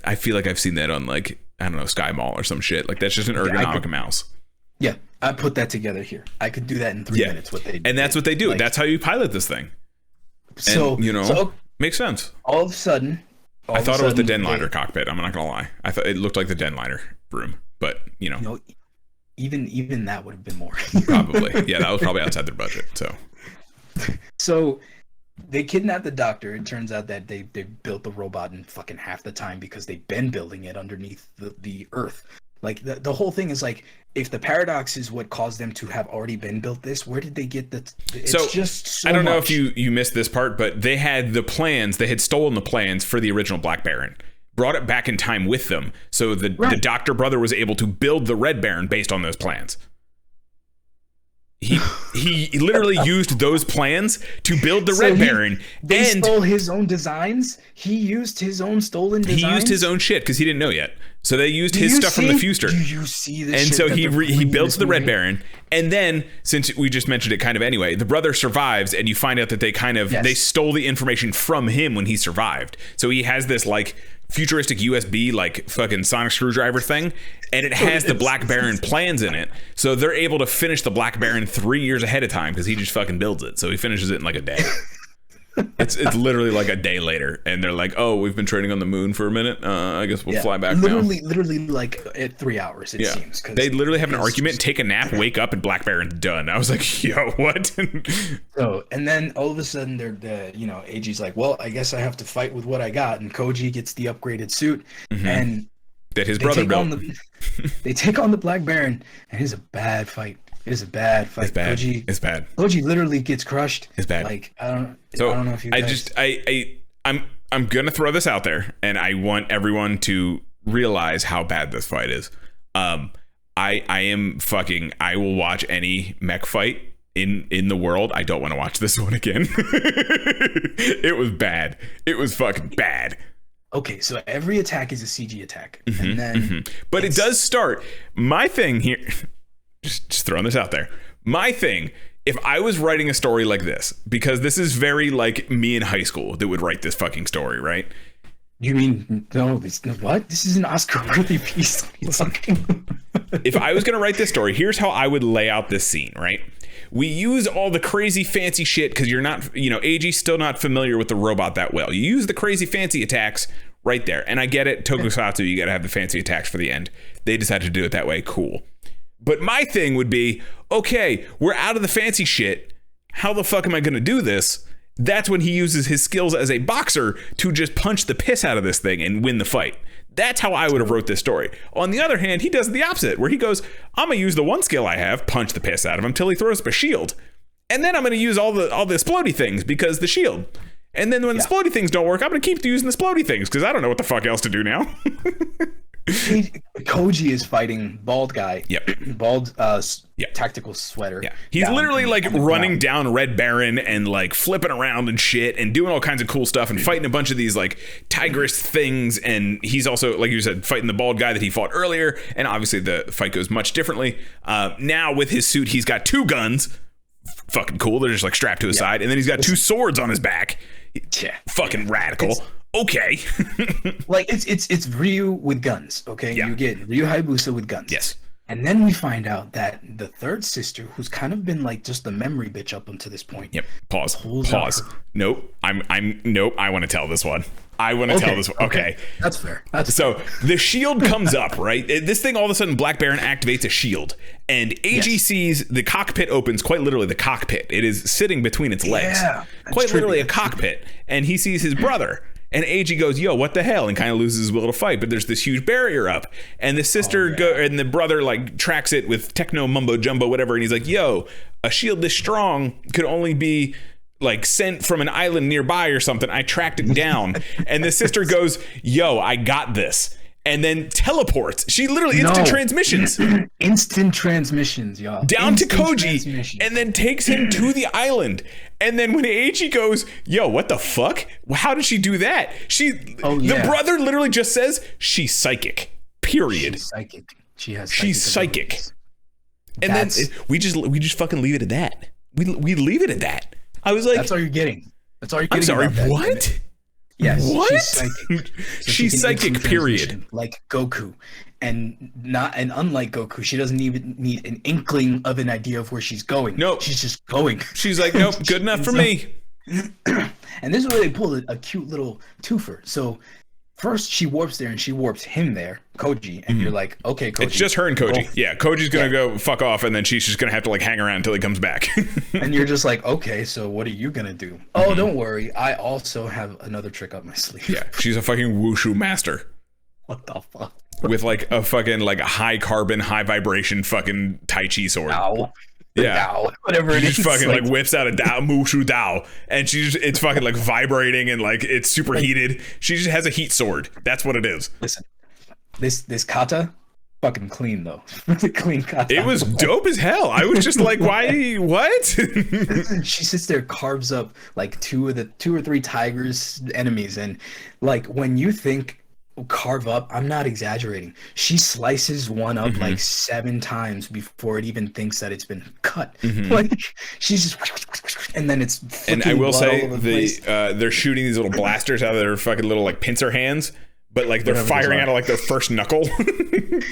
I feel like I've seen that on like, I don't know, Sky Mall or some shit. Like that's just an ergonomic mouse. Yeah, I put that together here. I could do that in 3 minutes. And that's what they do. Like, that's how you pilot this thing. And, makes sense. All of a sudden... I thought it was the Denliner cockpit. I'm not gonna lie. I thought it looked like the Denliner room, but even that would have been more. Probably, yeah. That was probably outside their budget. So they kidnapped the doctor. It turns out that they built the robot in fucking half the time because they've been building it underneath the earth. Like the whole thing is like, if the paradox is what caused them to have already been built this, where did they get the... I don't know if you missed this part, but they had the plans. They had stolen the plans for the original Black Baron, brought it back in time with them. So the doctor brother was able to build the Red Baron based on those plans. He literally used those plans to build the Red Baron. They stole his own designs. He used his own stolen designs. He used his own shit because he didn't know yet. So they used his stuff from the Fuster. Do you see this? And so he builds the Red Baron. And then, since we just mentioned it kind of anyway, the brother survives, and you find out that they stole the information from him when he survived. So he has this like futuristic USB like fucking sonic screwdriver thing, and it has the Black Baron plans in it. So they're able to finish the Black Baron 3 years ahead of time because he just fucking builds it. So he finishes it in like a day. It's literally like a day later, and they're like, "Oh, we've been training on the moon for a minute. I guess we'll fly back now." Literally, like at 3 hours. It seems. They literally have an argument, take a nap, wake up, and Black Baron's done. I was like, "Yo, what?" So, and then all of a sudden, Eiji's like, "Well, I guess I have to fight with what I got," and Koji gets the upgraded suit, and that his brother built. They take on the Black Baron, and it's a bad fight. It is a bad fight. It's bad. It's bad. Koji literally gets crushed. It's bad. Like I don't know if you guys... I'm gonna throw this out there, and I want everyone to realize how bad this fight is. I will watch any mech fight in the world. I don't want to watch this one again. It was bad. It was fucking bad. Okay, so every attack is a CG attack, and then but it does start. My thing here. Just throwing this out there. My thing, if I was writing a story like this, because this is very like me in high school that would write this fucking story, right? You mean, no, what? This is an Oscar-worthy piece. If I was going to write this story, here's how I would lay out this scene, right? We use all the crazy fancy shit because you're not, Eiji's still not familiar with the robot that well. You use the crazy fancy attacks right there. And I get it. Tokusatsu, you got to have the fancy attacks for the end. They decided to do it that way. Cool. But my thing would be, okay, we're out of the fancy shit. How the fuck am I going to do this? That's when he uses his skills as a boxer to just punch the piss out of this thing and win the fight. That's how I would have wrote this story. On the other hand, he does the opposite, where he goes, I'm going to use the one skill I have, punch the piss out of him till he throws up a shield. And then I'm going to use all the explodey things because the shield. And then when the explodey things don't work, I'm going to keep using the explodey things because I don't know what the fuck else to do now. Koji is fighting bald guy. Yep. Bald tactical sweater. Yeah. He's literally like running down Red Baron and like flipping around and shit and doing all kinds of cool stuff and fighting a bunch of these like tigress things. And he's also, like you said, fighting the bald guy that he fought earlier. And obviously the fight goes much differently. Now with his suit, he's got 2 guns. Fucking cool. They're just like strapped to his side. And then he's got 2 swords on his back. Fucking radical. Okay. Like it's Ryu with guns, okay? You get Ryu Hayabusa with guns. Yes. And then we find out that the third sister, who's kind of been like just the memory bitch up until this point. Yep. Pause. Nope. Nope. I want to tell this one. Tell this one. Okay. That's fair. So the shield comes up, right? This thing all of a sudden, Black Baron activates a shield, and Eiji sees the cockpit opens, quite literally the cockpit. It is sitting between its legs. Yeah. Quite literally a cockpit. And he sees his brother. And Eiji goes, yo, what the hell? And kind of loses his will to fight. But there's this huge barrier up. And the sister and the brother like tracks it with techno mumbo jumbo, whatever. And he's like, yo, a shield this strong could only be like sent from an island nearby or something. I tracked it down. And the sister goes, yo, I got this. And then teleports. She literally instant transmissions. Instant transmissions, y'all. Down to Koji and then takes him to the island. And then when Eiji goes, yo, what the fuck? How did she do that? The brother literally just says she's psychic. Period. She's psychic. She's psychic. And then we just fucking leave it at that. We leave it at that. I was like, that's all you're getting. I'm sorry, what? Yes. What? She's psychic. So she's psychic, period. Like Goku. And unlike Goku, she doesn't even need an inkling of an idea of where she's going. Nope. She's just going. She's like, nope, good enough for me. And this is where they pull a cute little twofer. So first she warps there and she warps him there, Koji, and you're like, okay, Koji. It's just her and Koji. Yeah, Koji's gonna go fuck off, and then she's just gonna have to like hang around until he comes back. And you're just like, okay, so what are you gonna do? Oh, don't worry, I also have another trick up my sleeve. Yeah, she's a fucking wushu master. What the fuck? With like a fucking like a high carbon, high vibration fucking Tai Chi sword. Ow. Yeah, Dao, whatever it is. She fucking like whips out a Dao, Mushu Dao, and it's fucking like vibrating and like it's super heated. She just has a heat sword. That's what it is. Listen, this kata, fucking clean though. Clean kata. It was dope as hell. I was just like, why? What? She sits there, carves up like two or three tigers enemies, and like when you think carve up, I'm not exaggerating, she slices one up like 7 times before it even thinks that it's been cut. Like she's just, and then it's, and I will say they're shooting these little blasters out of their fucking little like pincer hands, but like they're firing out of like their first knuckle.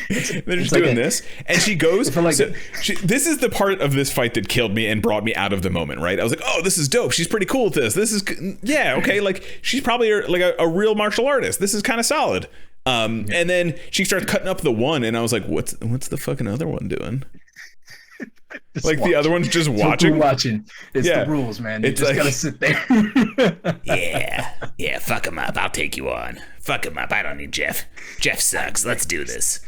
They're just doing this, and she goes. This is the part of this fight that killed me and brought me out of the moment. Right, I was like, oh, this is dope. She's pretty cool with this. This is okay. Like she's probably like a real martial artist. This is kind of solid. And then she starts cutting up the one, and I was like, what's the fucking other one doing? Like the other one's just watching. It's the rules, man. You just gotta sit there. Yeah, fuck him up. I'll take you on. Fuck him up. I don't need Jeff. Jeff sucks. Let's do this.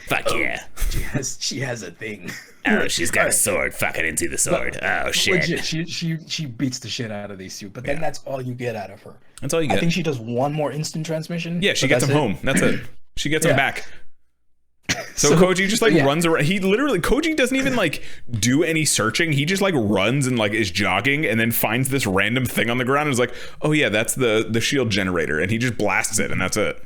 Fuck yeah. She has a thing. Oh, she's got a sword. Fuck, I didn't see the sword. Oh shit. Legit, she beats the shit out of these two, but then that's all you get out of her. That's all you get. I think she does one more instant transmission. Yeah, she gets him home. That's it. She gets him back. So Koji just like runs around. He literally, Koji doesn't even like do any searching. He just like runs and like is jogging and then finds this random thing on the ground and is like, oh yeah, that's the shield generator, and he just blasts it and that's it.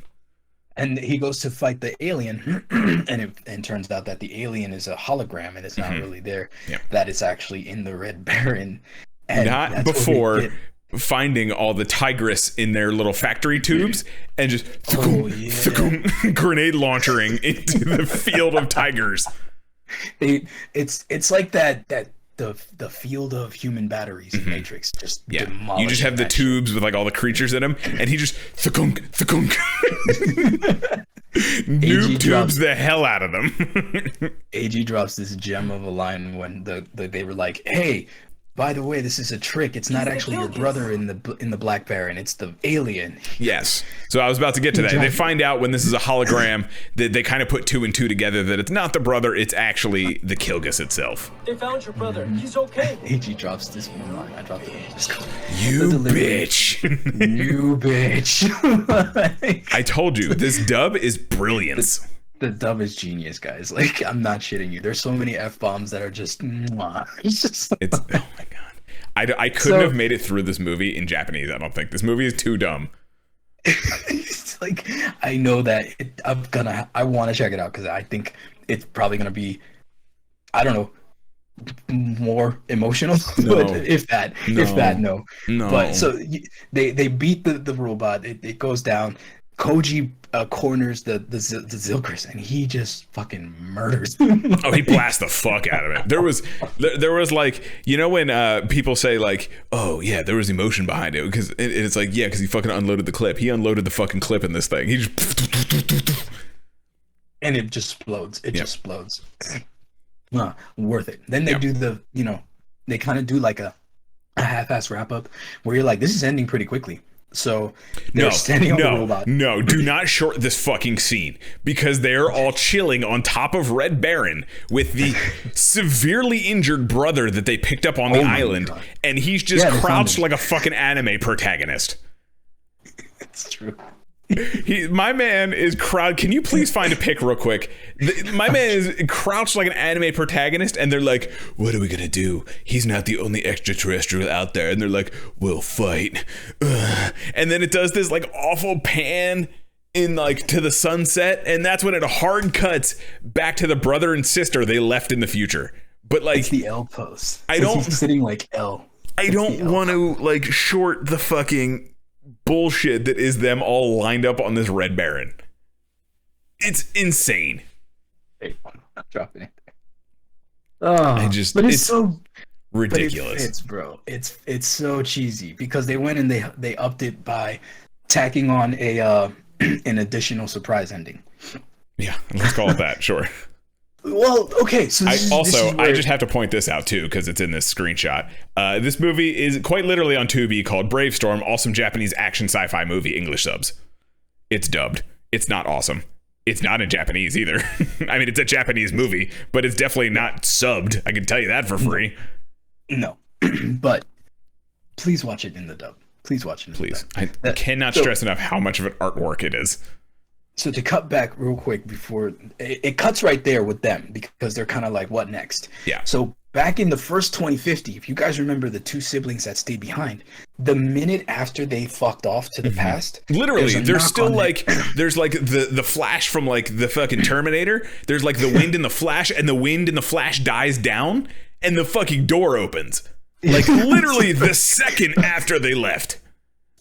And he goes to fight the alien, and it turns out that the alien is a hologram and it's not really there. Yeah. That it's actually in the Red Baron. And not before finding all the tigress in their little factory tubes and just grenade launchering into the field of tigers. It's like the field of human batteries in Matrix. Just you just have the tubes with like all the creatures in them, and he just thunk. Noob tubes the hell out of them. AG drops this gem of a line when they were like, hey, by the way, this is a trick. It's not actually your brother in the Black Baron. It's the alien. Yes. So I was about to get to that. They find out when this is a hologram that they kind of put 2 and 2 together that it's not the brother. It's actually the Kilgus itself. They found your brother. He's okay. AG drops this one line. I dropped it. You bitch. You bitch. I told you, this dub is brilliance. The dub is genius, guys. Like, I'm not shitting you. There's so many F-bombs that are just mwah. It's oh my god. I couldn't have made it through this movie in Japanese, I don't think. This movie is too dumb. It's like, I know that I want to check it out because I think it's probably gonna be, I don't know, more emotional. No. if that, no. But so they beat the robot. It goes down. Koji corners the Zilkers, and he just fucking murders him. Oh, he blasts the fuck out of it. There was like, you know when people say like, oh yeah, there was emotion behind it, because it's like, yeah, because he fucking unloaded the clip. He unloaded the fucking clip in this thing. He just and it just explodes. It just explodes. Worth it. Then they do the, they kind of do like a half-ass wrap up where you're like, this is ending pretty quickly. So they're standing on the robot. No, do not short this fucking scene, because they're all chilling on top of Red Baron with the severely injured brother that they picked up on the island, and he's just crouched like a fucking anime protagonist. It's true. My man is crouched. Can you please find a pic real quick? My man is crouched like an anime protagonist, and they're like, what are we gonna do? He's not the only extraterrestrial out there. And they're like, we'll fight. And then it does this like awful pan in like to the sunset, and that's when it hard cuts back to the brother and sister they left in the future. But like, it's the L pose. He's sitting like L. I don't want to like short the fucking bullshit that is them all lined up on this Red Baron. It's insane. Hey, I'm not dropping it. Oh, it's so ridiculous. But it fits, bro. It's so cheesy because they went and they upped it by tacking on an additional surprise ending. Yeah, let's call it that. Sure. Well, okay. So I just have to point this out too, because it's in this screenshot. This movie is quite literally on Tubi called BraveStorm, awesome Japanese action sci-fi movie, English subs. It's dubbed. It's not awesome. It's not in Japanese either. I mean, it's a Japanese movie, but it's definitely not subbed. I can tell you that for free. No, but please watch it in the dub. Please watch it in the dub. I cannot stress enough how much of an artwork it is. So to cut back real quick before it cuts right there with them, because they're kind of like, what next? Yeah. So back in the first 2050, if you guys remember the two siblings that stayed behind, the minute after they fucked off to the past, literally, there's still like, there's like the flash from like the fucking Terminator. There's like the wind in the flash, and the wind in the flash dies down, and the fucking door opens. Like literally the second after they left.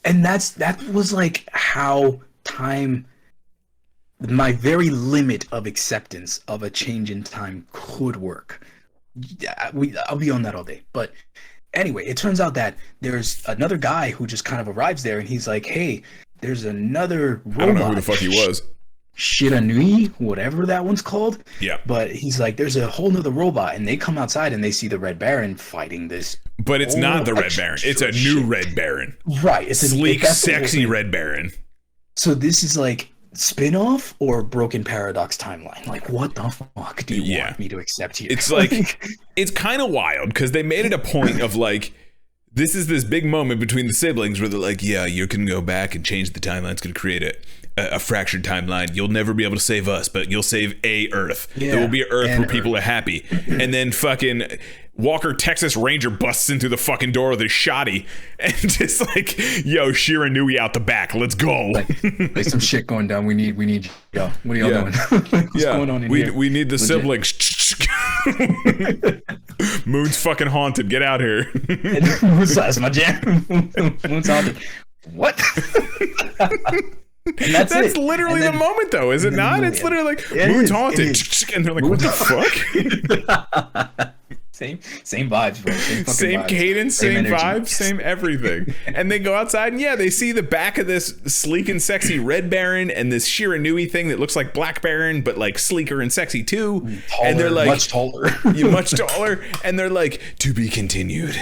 And that was like how time, my very limit of acceptance of a change in time could work. I'll be on that all day. But anyway, it turns out that there's another guy who just kind of arrives there, and he's like, hey, there's another robot. I don't know who the fuck he was. Shiranui, whatever that one's called. Yeah. But he's like, there's a whole nother robot, and they come outside and they see the Red Baron fighting this. But it's not the Red Baron. It's a new Red Baron. Right. It's sleek, sexy Red Baron. So this is like spin-off or Broken Paradox timeline. Like, what the fuck do you want me to accept here? It's like, it's kind of wild because they made it a point of like, this is this big moment between the siblings where they're like, yeah, you can go back and change the timeline. It's going to create a fractured timeline. You'll never be able to save us, but you'll save a Earth. Yeah, there will be an Earth where people Earth are happy. And then fucking Walker Texas Ranger busts into the fucking door with his shotty and just like, yo, Shiranui out the back. Let's go. Like, there's some shit going down. We need yo. What are y'all doing? What's going on in here? We need the siblings. Moon's fucking haunted. Get out here. That's my jam. Moon's haunted. What? And that's literally the moment, though, is it not? It's literally like, Moon's haunted. And they're like, what the fuck? Same vibes, bro. Same cadence, same vibes, same everything. And they go outside and they see the back of this sleek and sexy Red Baron and this Shiranui thing that looks like Black Baron, but like sleeker and sexy too. Taller, and they're like, much taller. Much taller. And they're like, to be continued.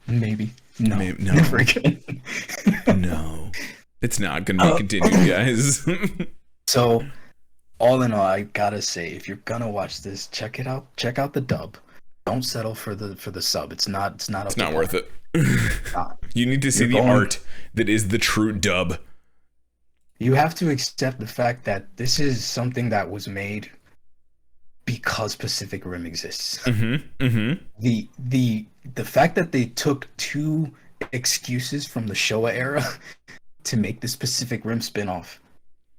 Maybe. No. No. Never again. No. It's not going to be continued, guys. So, all in all, I gotta say, if you're gonna watch this, check it out. Check out the dub. Don't settle for the sub. It's not worth it. You need to see the art that is the true dub. You have to accept the fact that this is something that was made because Pacific Rim exists. The fact that they took two excuses from the Showa era to make this Pacific Rim spinoff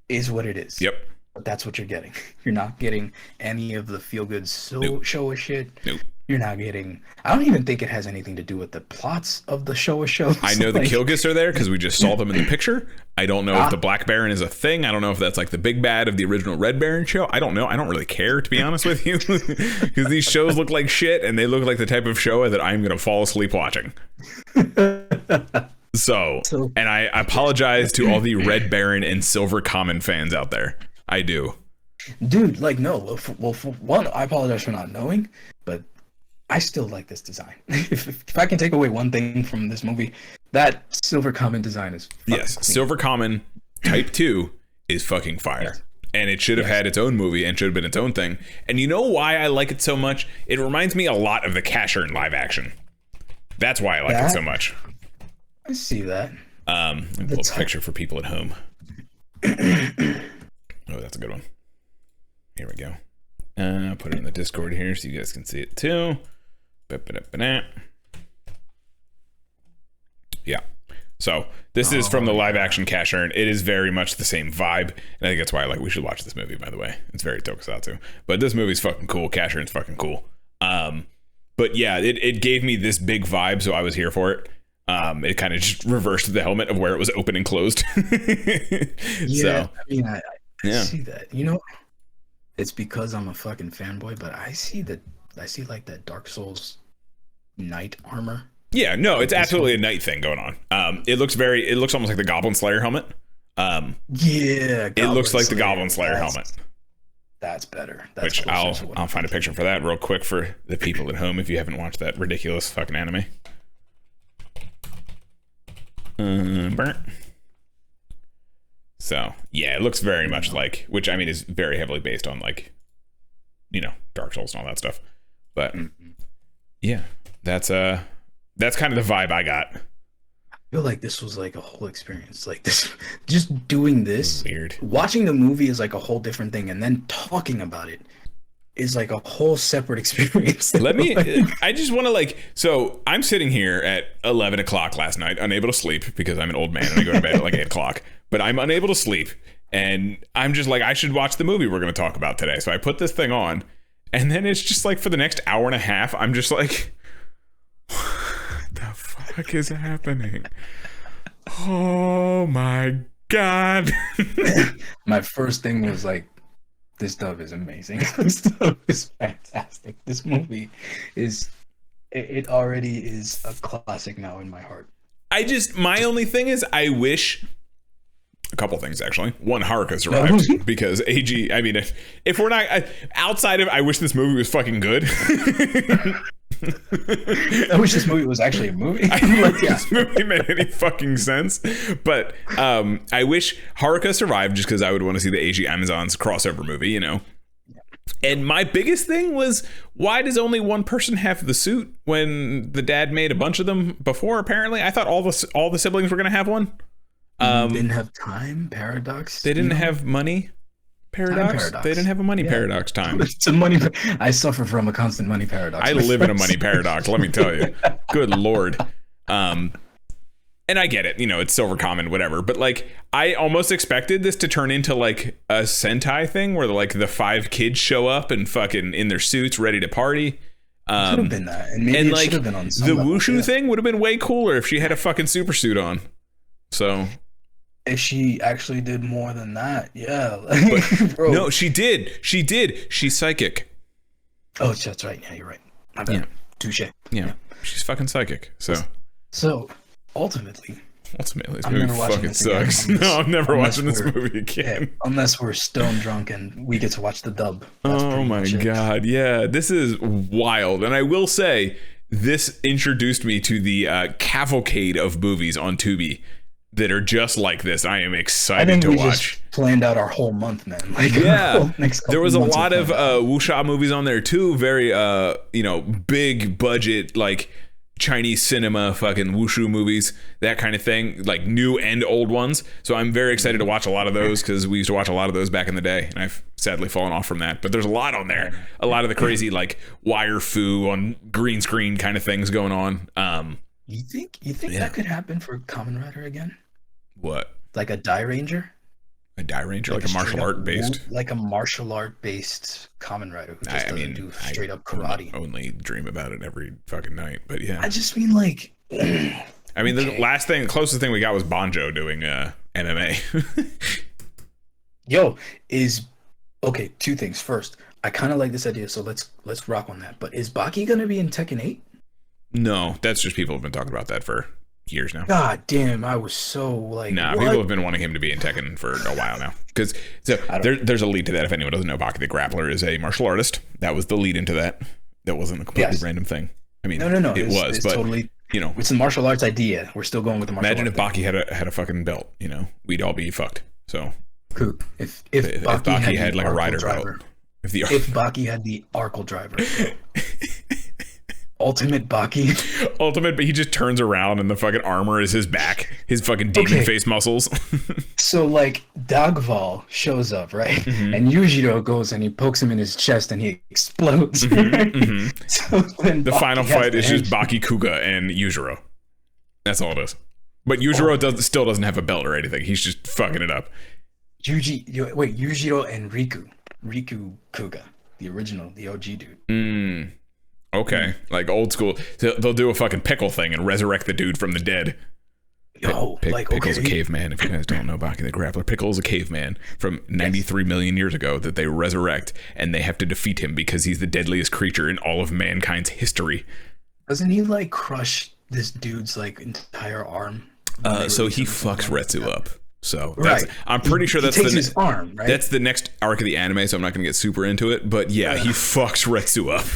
is what it is. Yep. But that's what you're getting. You're not getting any of the feel-good Showa shit. Nope. You're not getting... I don't even think it has anything to do with the plots of the Showa shows. I know the Kilgis are there because we just saw them in the picture. I don't know if the Black Baron is a thing. I don't know if that's like the big bad of the original Red Baron show. I don't know. I don't really care, to be honest with you. Because these shows look like shit and they look like the type of show that I'm going to fall asleep watching. So, and I apologize to all the Red Baron and Silver Kamen fans out there. I do. Dude, like, no. Well, for one, I apologize for not knowing, but I still like this design. If I can take away one thing from this movie, that Silver Kamen design is yes, clean. Silver Kamen Type 2 is fucking fire. Yes. And it should have had its own movie and should have been its own thing. And you know why I like it so much? It reminds me a lot of the Casher in live action. That's why I like it so much. I see that. Let me pull a picture for people at home. Oh, that's a good one. Here we go. Put it in the Discord here so you guys can see it too. Yeah. So this is from the live action Casher, and it is very much the same vibe. And I think that's why we should watch this movie, by the way. It's very Tokusatsu. But this movie's fucking cool. Casher's fucking cool. But yeah, it gave me this big vibe, so I was here for it. It kind of just reversed the helmet of where it was open and closed. Yeah, so, I mean, I see that. You know, it's because I'm a fucking fanboy, but I see like that Dark Souls knight armor. Yeah, no, it's absolutely a knight thing going on. It looks almost like the Goblin Slayer helmet. Yeah, it looks like the Goblin Slayer helmet. That's better. Which I'll find a picture for that real quick for the people at home if you haven't watched that ridiculous fucking anime. Burnt. So yeah, it looks very much like, which I mean is very heavily based on like, you know, Dark Souls and all that stuff. But yeah, that's kind of the vibe I got. I feel like this was like a whole experience. Like this, just doing this, weird. Watching the movie is like a whole different thing, and then talking about it is like a whole separate experience. I just want to so I'm sitting here at 11 o'clock last night, unable to sleep because I'm an old man and I go to bed at like 8 o'clock, but I'm unable to sleep. And I'm just like, I should watch the movie we're going to talk about today. So I put this thing on, and then it's just like for the next hour and a half, I'm just like, what the fuck is happening? Oh my God. My first thing was like, this dub is amazing. This dub is fantastic. This movie is, it already is a classic now in my heart. My only thing is, I wish a couple things actually. One, Haruka survived because AG. I mean, if we're not outside of, I wish this movie was fucking good. I wish this movie was actually a movie. This movie made any fucking sense. But I wish Haruka survived just because I would want to see the AG Amazons crossover movie, you know. And my biggest thing was, why does only one person have the suit when the dad made a bunch of them before? Apparently, I thought all the siblings were gonna have one. Didn't have time paradox. They didn't have money paradox. They didn't have a money paradox time. It's a money. I suffer from a constant money paradox. I live in a money paradox. Let me tell you. Good Lord. And I get it, you know, it's Silver Kamen, whatever. But like, I almost expected this to turn into like a Sentai thing where like the 5 kids show up and fucking in their suits, ready to party. Should have been that, and maybe it like should have been on some the level, wushu thing would have been way cooler if she had a fucking super suit on. So. If she actually did more than that, yeah. Bro. No, she did. She's psychic. Oh, that's right. Yeah, you're right. My bad. Yeah. Touche. Yeah, she's fucking psychic. So ultimately, this movie fucking sucks. No, I'm never watching this movie again. Yeah, unless we're stone drunk and we get to watch the dub. Oh my God. Yeah, this is wild. And I will say, this introduced me to the cavalcade of movies on Tubi that are just like this. I am excited to watch. Just planned out our whole month, man. Like, yeah, there was a lot of wuxia movies on there too. Very big budget, like Chinese cinema, fucking wushu movies, that kind of thing, like new and old ones. So I'm very excited to watch a lot of those because we used to watch a lot of those back in the day, and I've sadly fallen off from that. But there's a lot on there, a lot of the crazy like wire fu on green screen kind of things going on. You think that could happen for Kamen Rider again? What? Like a Die Ranger? A Die Ranger, like a martial art based? Like a martial art based Kamen Rider who just doesn't do straight up karate. I only dream about it every fucking night, but yeah. I just mean like... I mean, the closest thing we got was Banjo doing MMA. Okay, 2 things. First, I kind of like this idea, so let's rock on that. But is Baki going to be in Tekken 8? No, that's just people have been talking about that for years now. God damn, I was so like... Nah, people have been wanting him to be in Tekken for a while now. Because there's a lead to that. If anyone doesn't know, Baki the Grappler is a martial artist. That was the lead into that. That wasn't a completely random thing. I mean, no. It's but totally, you know, it's a martial arts idea. We're still going with the martial arts. Imagine if Baki had a fucking belt. You know, we'd all be fucked. So cool. If Baki had like a rider driver, belt. If Baki had the Arkle driver. Ultimate Baki. Ultimate, but he just turns around and the fucking armor is his back. His fucking demon face muscles. So like Dagval shows up, right? Mm-hmm. And Yujiro goes and he pokes him in his chest and he explodes. Mm-hmm. So then the final fight is just Baki, Kuga, and Yujiro. That's all it is. But Yujiro still doesn't have a belt or anything. He's just fucking it up. Yujiro and Riku Kuga. The original, the OG dude. Okay, like old school. They'll do a fucking pickle thing and resurrect the dude from the dead. Pickle's a caveman. If you guys don't know Baki the Grappler, Pickle's a caveman from 93 million years ago that they resurrect, and they have to defeat him because he's the deadliest creature in all of mankind's history. Doesn't he like crush this dude's like entire arm? So he fucks Retsu up. So that's, I'm pretty sure that's his arm, right? That's the next arc of the anime, so I'm not going to get super into it. But yeah, he fucks Retsu up.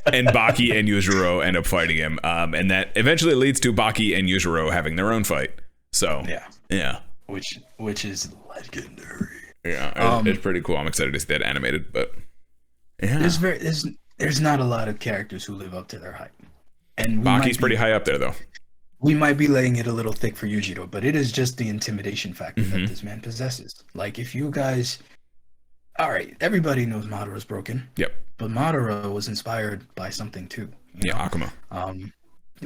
And Baki and Yujiro end up fighting him. And that eventually leads to Baki and Yujiro having their own fight. So yeah. Which is legendary. Yeah, it's pretty cool. I'm excited to see that animated, but yeah. There's not a lot of characters who live up to their hype. And Baki's pretty high up there though. We might be laying it a little thick for Yujiro, but it is just the intimidation factor that this man possesses. Like, if you guys... Alright, everybody knows Madara's broken. Yep. But Madara was inspired by something, too. Yeah, Akuma.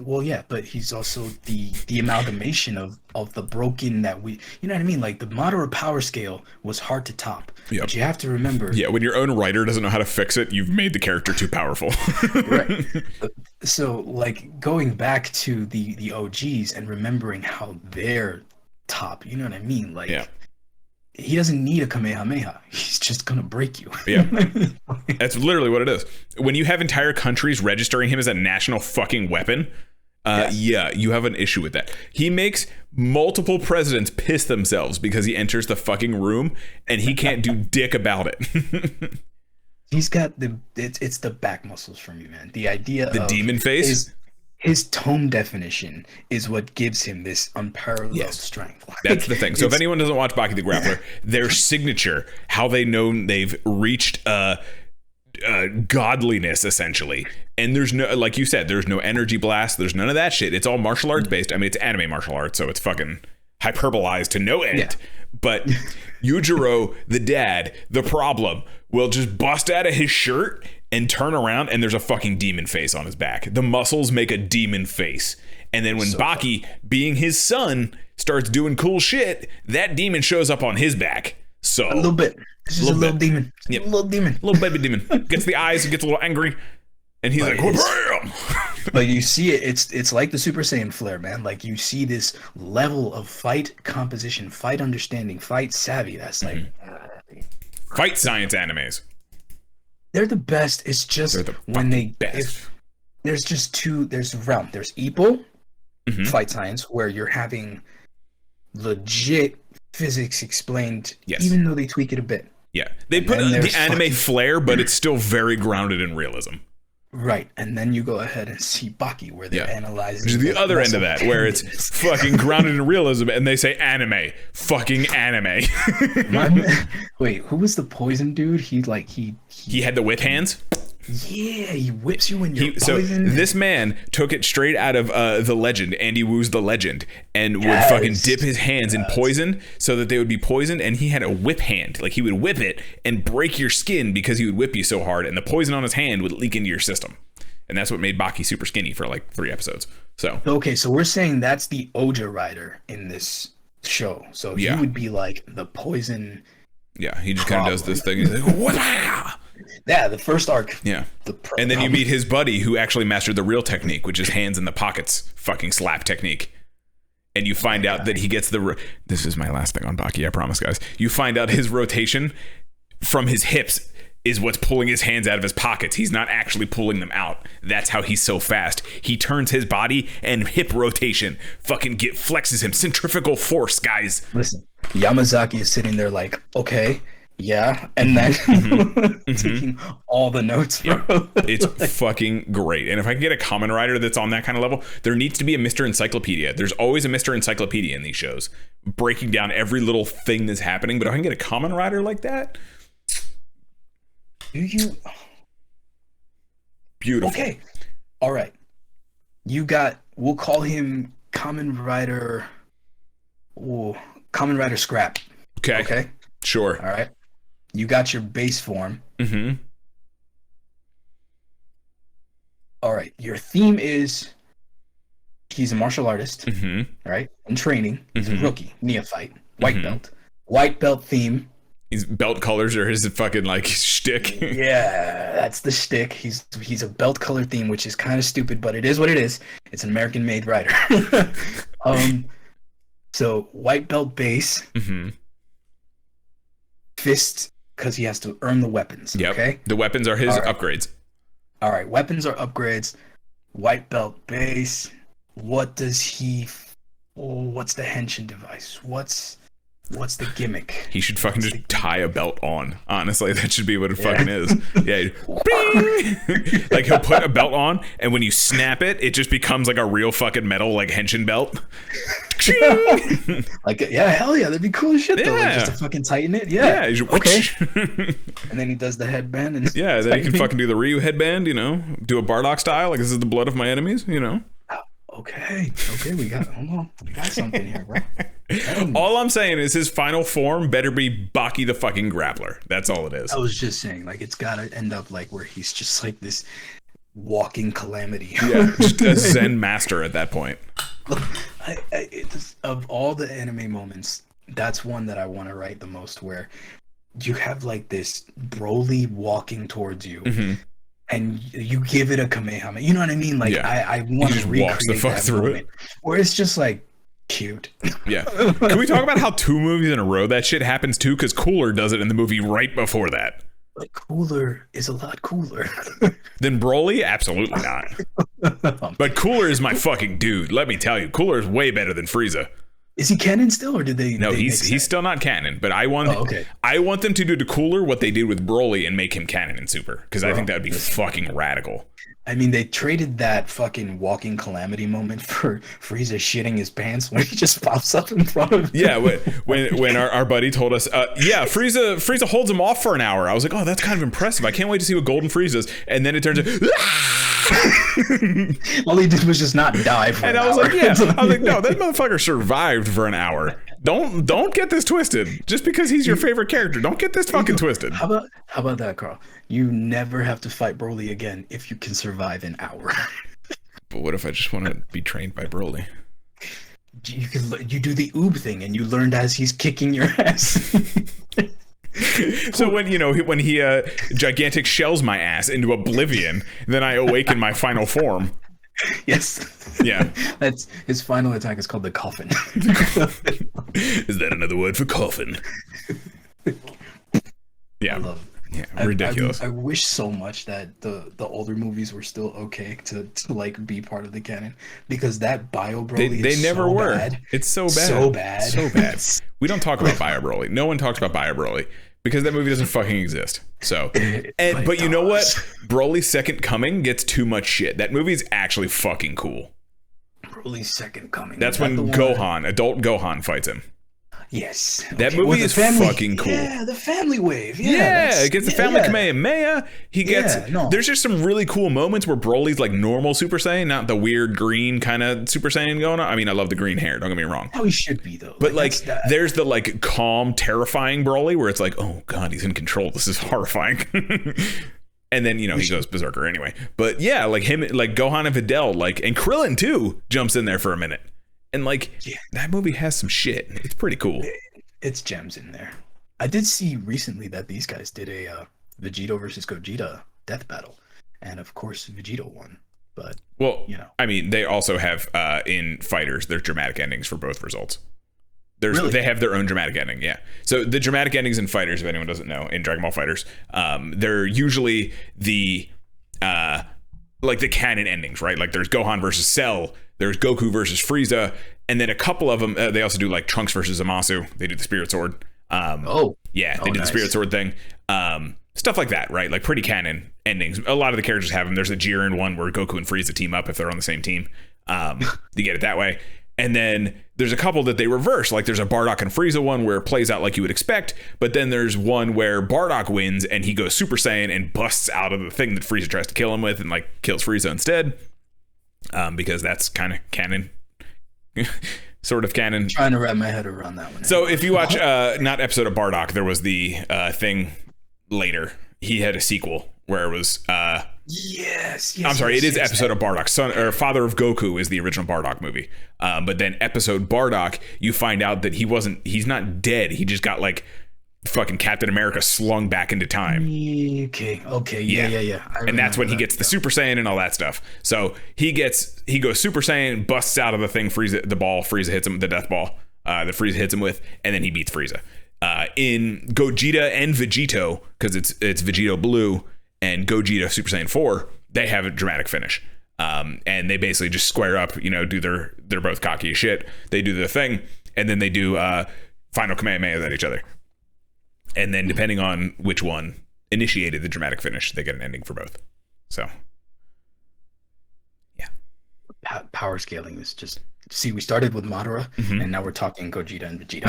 Well, yeah, but he's also the amalgamation of the broken that we... You know what I mean? Like, the Madara power scale was hard to top. Yep. But you have to remember... Yeah, when your own writer doesn't know how to fix it, you've made the character too powerful. Right. So, like, going back to the OGs and remembering how their top. You know what I mean? Like, Yeah. he doesn't need a Kamehameha. He's just gonna break you. Yeah. That's literally what it is. When you have entire countries registering him as a national fucking weapon, yeah, you have an issue with that. He makes multiple presidents piss themselves because he enters the fucking room and he can't do dick about it. He's got it's the back muscles for me, man. The idea the of demon face. His tone definition is what gives him this unparalleled strength. Like, that's the thing. So if anyone doesn't watch Baki the Grappler, their signature, how they know they've reached godliness, essentially. And there's no, like you said, there's no energy blast. There's none of that shit. It's all martial arts based. I mean, it's anime martial arts, so it's fucking hyperbolized to no end. Yeah. But Yujiro, the dad, the problem, will just bust out of his shirt and turn around and there's a fucking demon face on his back. The muscles make a demon face. And then when Baki, being his son, starts doing cool shit, that demon shows up on his back. So a little bit. This is a little demon. Yep. A little demon. Little baby demon. Gets the eyes and gets a little angry. And he's like, bam! But you see it, it's like the Super Saiyan flare, man. Like, you see this level of fight composition, fight understanding, fight savvy. That's like fight science animes. They're the best. It's just when they best. There's just there's a realm. There's Ippo, fight science, where you're having legit physics explained, even though they tweak it a bit. Yeah, they put the anime flair, but it's still very grounded in realism. Right, and then you go ahead and see Baki, where they're analyzing. Which is the other end of that, where it's fucking grounded in realism, and they say anime, fucking anime. Wait, who was the poison dude? He had the whip hands. Yeah, he whips you when you're poisoned. So this man took it straight out of the legend, Andy Wu's The Legend, and would fucking dip his hands in poison so that they would be poisoned, and he had a whip hand. Like, he would whip it and break your skin because he would whip you so hard, and the poison on his hand would leak into your system. And that's what made Baki super skinny for like 3 episodes. So okay, so we're saying that's the Oja rider in this show. So he would be like the poison. Yeah, he just kind of does this thing. He's like, wow. Yeah, the first arc. Yeah. And then you meet his buddy who actually mastered the real technique, which is hands in the pockets fucking slap technique. And you find out that he gets this is my last thing on Baki, I promise, guys. You find out his rotation from his hips is what's pulling his hands out of his pockets. He's not actually pulling them out. That's how he's so fast. He turns his body and hip rotation fucking flexes him. Centrifugal force, guys. Listen, Yamazaki is sitting there like, okay, yeah, and then taking all the notes. It's fucking great. And if I can get a Kamen Rider that's on that kind of level, there needs to be a Mr. Encyclopedia. There's always a Mr. Encyclopedia in these shows, breaking down every little thing that's happening. But if I can get a Kamen Rider like that, beautiful. Okay, all right. We'll call him Kamen Rider. Ooh, Kamen Rider Scrap. Okay. Sure. All right. You got your base form. All right. Your theme is he's a martial artist, right? In training. He's a rookie, neophyte, white belt. White belt theme. His belt colors are his fucking like shtick. Yeah, that's the shtick. He's a belt color theme, which is kind of stupid, but it is what it is. It's an American-made rider. So white belt base. Fist, because he has to earn the weapons. Yep. Okay. The weapons are his upgrades. All right. Weapons are upgrades. White belt base. What does he? What's the henshin device? What's the gimmick? He should fucking just tie a belt on. Honestly, that should be what it fucking is. Yeah. Like, he'll put a belt on, and when you snap it, it just becomes like a real fucking metal like henshin belt. Like, yeah, hell yeah, that'd be cool as shit though. Like, just to fucking tighten it. Yeah. Okay. And then he does the headband and then he can fucking do the Ryu headband, do a Bardock style, like, this is the blood of my enemies, Okay, we got something here, bro. All I'm saying is his final form better be Baki the fucking Grappler. That's all it is. I was just saying, like, it's gotta end up like where he's just like this walking calamity. Yeah, just a Zen master at that point. Of all the anime moments, that's one that I want to write the most, where you have like this Broly walking towards you. And you give it a Kamehameha. You know what I mean? Like, I want to recreate that moment. Where it's just like, Cute. Yeah. Can we talk about how 2 movies in a row that shit happens too? Because Cooler does it in the movie right before that. But Cooler is a lot cooler. Then Broly? Absolutely not. But Cooler is my fucking dude. Let me tell you, Cooler is way better than Frieza. Is he canon still, or did they? No, he's still not canon. But I want them to do to Cooler what they did with Broly and make him canon in Super, because I think that would be fucking radical. I mean, they traded that fucking walking calamity moment for Frieza shitting his pants when he just pops up in front of him. Yeah, when our buddy told us, Frieza holds him off for an hour. I was like, oh, that's kind of impressive. I can't wait to see what Golden Frieza's. And then it turns out, all he did was just not die for an hour. I was like, no, that motherfucker survived for an hour. Don't get this twisted. Just because he's your favorite character, don't get this fucking twisted. How about that, Carl? You never have to fight Broly again if you can survive an hour. But what if I just want to be trained by Broly? You do the oob thing, and you learned as he's kicking your ass. So when he gigantic shells my ass into oblivion, then I awaken my final form. Yes. Yeah. That's his final attack is called the coffin. Is that another word for coffin? Yeah. I love it. Yeah, ridiculous. I wish so much that the older movies were still okay to like be part of the canon, because that Bio Broly they never so were. Bad. It's so bad. So bad. We don't talk about Bio Broly. No one talks about Bio Broly because that movie doesn't fucking exist. So, but you know what? Broly's Second Coming gets too much shit. That movie's actually fucking cool. Broly's Second Coming. That's when Gohan, adult Gohan, fights him. Yes. That movie is fucking cool. Yeah, the family wave. Yeah, it gets the family Kamehameha. He gets there's just some really cool moments where Broly's like normal Super Saiyan, not the weird green kind of Super Saiyan going on. I mean, I love the green hair, don't get me wrong. How he should be though. But like there's the like calm, terrifying Broly where it's like, oh god, he's in control. This is horrifying. And then, he goes berserker anyway. But yeah, like him, like Gohan and Videl, like, and Krillin too jumps in there for a minute. And like that movie has some shit. It's pretty cool. It's gems in there. I did see recently that these guys did a Vegito versus Gogeta death battle, and of course Vegito won. But I mean, they also have in Fighters there's dramatic endings for both results. They have their own dramatic ending. Yeah. So the dramatic endings in Fighters, if anyone doesn't know, in Dragon Ball Fighters, they're usually the like the canon endings, right? Like there's Gohan versus Cell, there's Goku versus Frieza, and then a couple of them, they also do like Trunks versus Zamasu. They do the Spirit Sword. They did the Spirit Sword thing. Stuff like that, right? Like pretty canon endings. A lot of the characters have them. There's a Jiren one where Goku and Frieza team up if they're on the same team. You get it that way. And then there's a couple that they reverse. Like there's a Bardock and Frieza one where it plays out like you would expect, but then there's one where Bardock wins and he goes Super Saiyan and busts out of the thing that Frieza tries to kill him with and like kills Frieza instead. Because that's kind of canon. Sort of canon. I'm trying to wrap my head around that one. So if you watch not episode of Bardock, there was the thing later. He had a sequel where it was yes. I'm sorry, it is episode of Bardock. Son or father of Goku is the original Bardock movie. But then episode Bardock, you find out that he's not dead. He just got like fucking Captain America slung back into time. Okay. Yeah. And that's when he gets the Super Saiyan and all that stuff. So he goes Super Saiyan, busts out of the thing, Frieza hits him, the death ball that Frieza hits him with, and then he beats Frieza. In Gogeta and Vegito, because it's Vegito Blue and Gogeta Super Saiyan 4, they have a dramatic finish. And they basically just square up, they're both cocky as shit. They do their thing, and then they do final Kamehameha at each other. And then depending on which one initiated the dramatic finish, they get an ending for both. So, yeah. Power scaling is just... See, we started with Madara, and now we're talking Gogeta and Vegeta.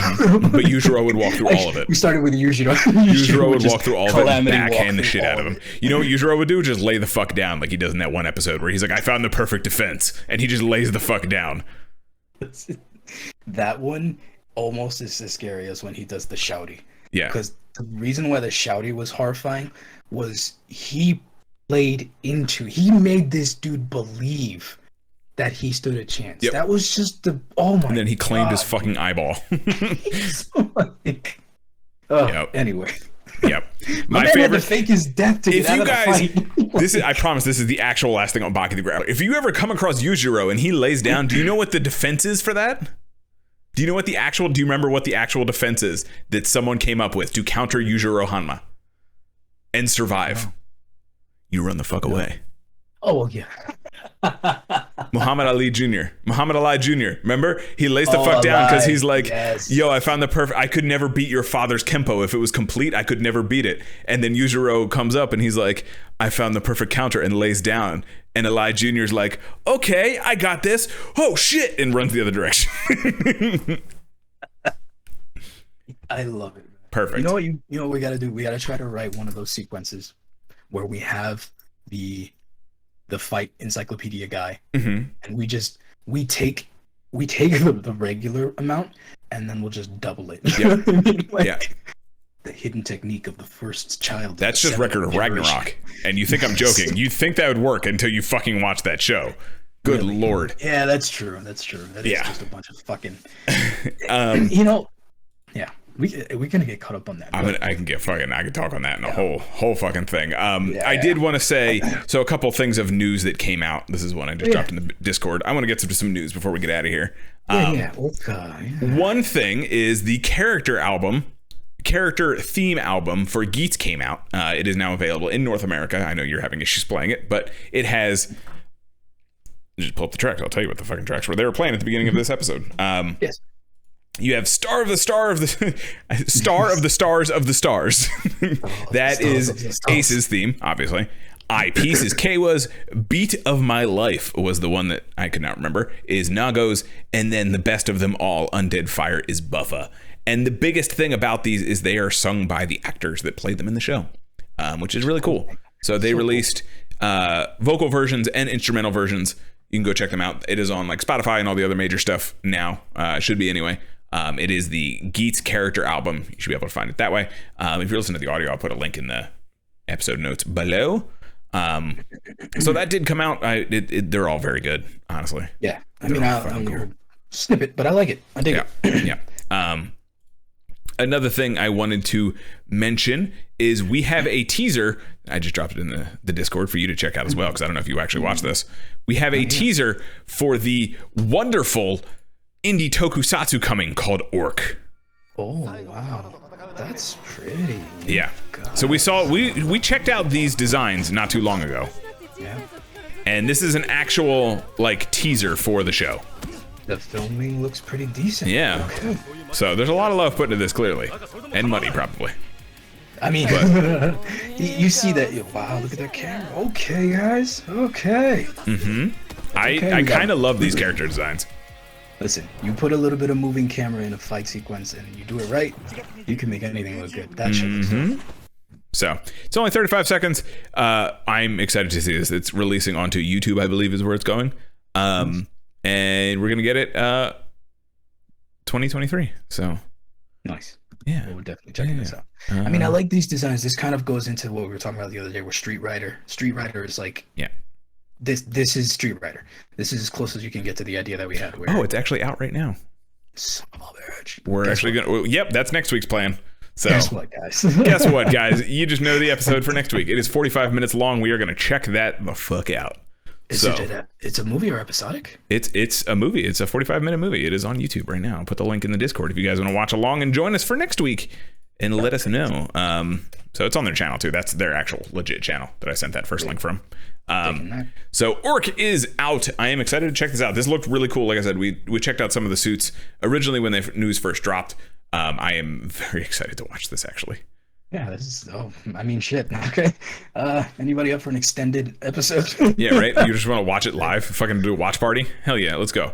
But Yujiro would walk through all of it. We started with Yujiro. Yujiro would walk through all of it and backhand the shit out of him. You know what Yujiro would do? Just lay the fuck down like he does in that one episode where he's like, I found the perfect defense. And he just lays the fuck down. That one almost is as scary as when he does the shouty. Yeah. Because the reason why the shouty was horrifying was he made this dude believe that he stood a chance. Yep. That was just and then he claimed his fucking eyeball. Anyway. Yep. My favorite had to fake his death to get out of the fight. I promise this is the actual last thing on Baki the Grappler. If you ever come across Yujiro and he lays down, do you know what the defense is for that? Do you remember what the actual defense is that someone came up with to counter Yujiro Hanma and survive? You run the fuck away. Oh, well, yeah. Muhammad Ali Jr. Remember? He lays the fuck down because he's like, yo, I found I could never beat your father's Kempo. If it was complete, I could never beat it. And then Yujiro comes up and he's like, I found the perfect counter, and lays down. And Ali Jr.'s like, okay, I got this. Oh, shit. And runs the other direction. I love it. Perfect. You know what we got to do? We got to try to write one of those sequences where we have the fight encyclopedia guy, and we take the regular amount, and then we'll just double it. Yeah. The hidden technique of the first child. That's just Record of Ragnarok. And you think I'm joking. You think that would work until you fucking watch that show. Good Lord. Yeah, that's true. That is just a bunch of fucking... Yeah. We're gonna get caught up on that. I can talk on that in a whole fucking thing. I did want to say, so a couple things of news that came out. This is one I just dropped in the Discord. I want to get to some news before we get out of here. One thing is the character theme album for Geats came out. It is now available in North America. I know you're having issues playing it, but it has... Just pull up the tracks. I'll tell you what the fucking tracks were. They were playing at the beginning of this episode. Yes. You have Star of the Stars of the Stars. That is Ace's theme, obviously. Eyepiece is Keiwa's. Beat of My Life was the one that I could not remember, is Nago's. And then the best of them all, Undead Fire, is Buffa. And the biggest thing about these is they are sung by the actors that played them in the show, which is really cool. So they released vocal versions and instrumental versions. You can go check them out. It is on like Spotify and all the other major stuff now. It should be anyway. It is the Geats character album. You should be able to find it that way. If you're listening to the audio, I'll put a link in the episode notes below. So that did come out. They're all very good, honestly. Yeah. I mean, I'll snippet, but I like it. I dig it. Yeah. Another thing I wanted to mention is we have a teaser. I just dropped it in the Discord for you to check out as well, because I don't know if you actually watched this. We have a teaser for the wonderful indie tokusatsu coming called Orc. Oh, wow. That's pretty. Yeah. So we checked out these designs not too long ago. Yeah. And this is an actual like teaser for the show. The filming looks pretty decent. Yeah. Okay. So there's a lot of love put into this, clearly. And money, probably. I mean, you see that. Wow, look at that camera. Okay, guys. Okay. Mm-hmm. I kind of love these character designs. Listen, you put a little bit of moving camera in a fight sequence and you do it right, you can make anything look good. That shit looks good. So it's only 35 seconds. I'm excited to see this. It's releasing onto YouTube, I believe, is where it's going. And we're gonna get it 2023. So nice. Yeah, we're definitely checking this out. I mean, I like these designs. This kind of goes into what we were talking about the other day, where Street Rider is like, this is Street Rider. This is as close as you can get to the idea that we had. Where, it's actually out right now. Son of a bitch. We're actually gonna. Yep, that's next week's plan. So guess what, guys? Guess what, guys? You just know the episode for next week. It is 45 minutes long. We are gonna check that the fuck out. It's a movie or episodic? It's a movie. It's a 45-minute movie. It is on YouTube right now. I'll put the link in the Discord if you guys want to watch along and join us for next week and let us know. So it's on their channel too. That's their actual legit channel that I sent that first link from. So Orc is out. I am excited to check this out. This looked really cool. Like I said, we checked out some of the suits originally when the news first dropped. I am very excited to watch this actually. Yeah, this is. Oh, I mean, shit. Okay. Anybody up for an extended episode? Yeah, right. You just want to watch it live? Fucking do a watch party? Hell yeah, let's go.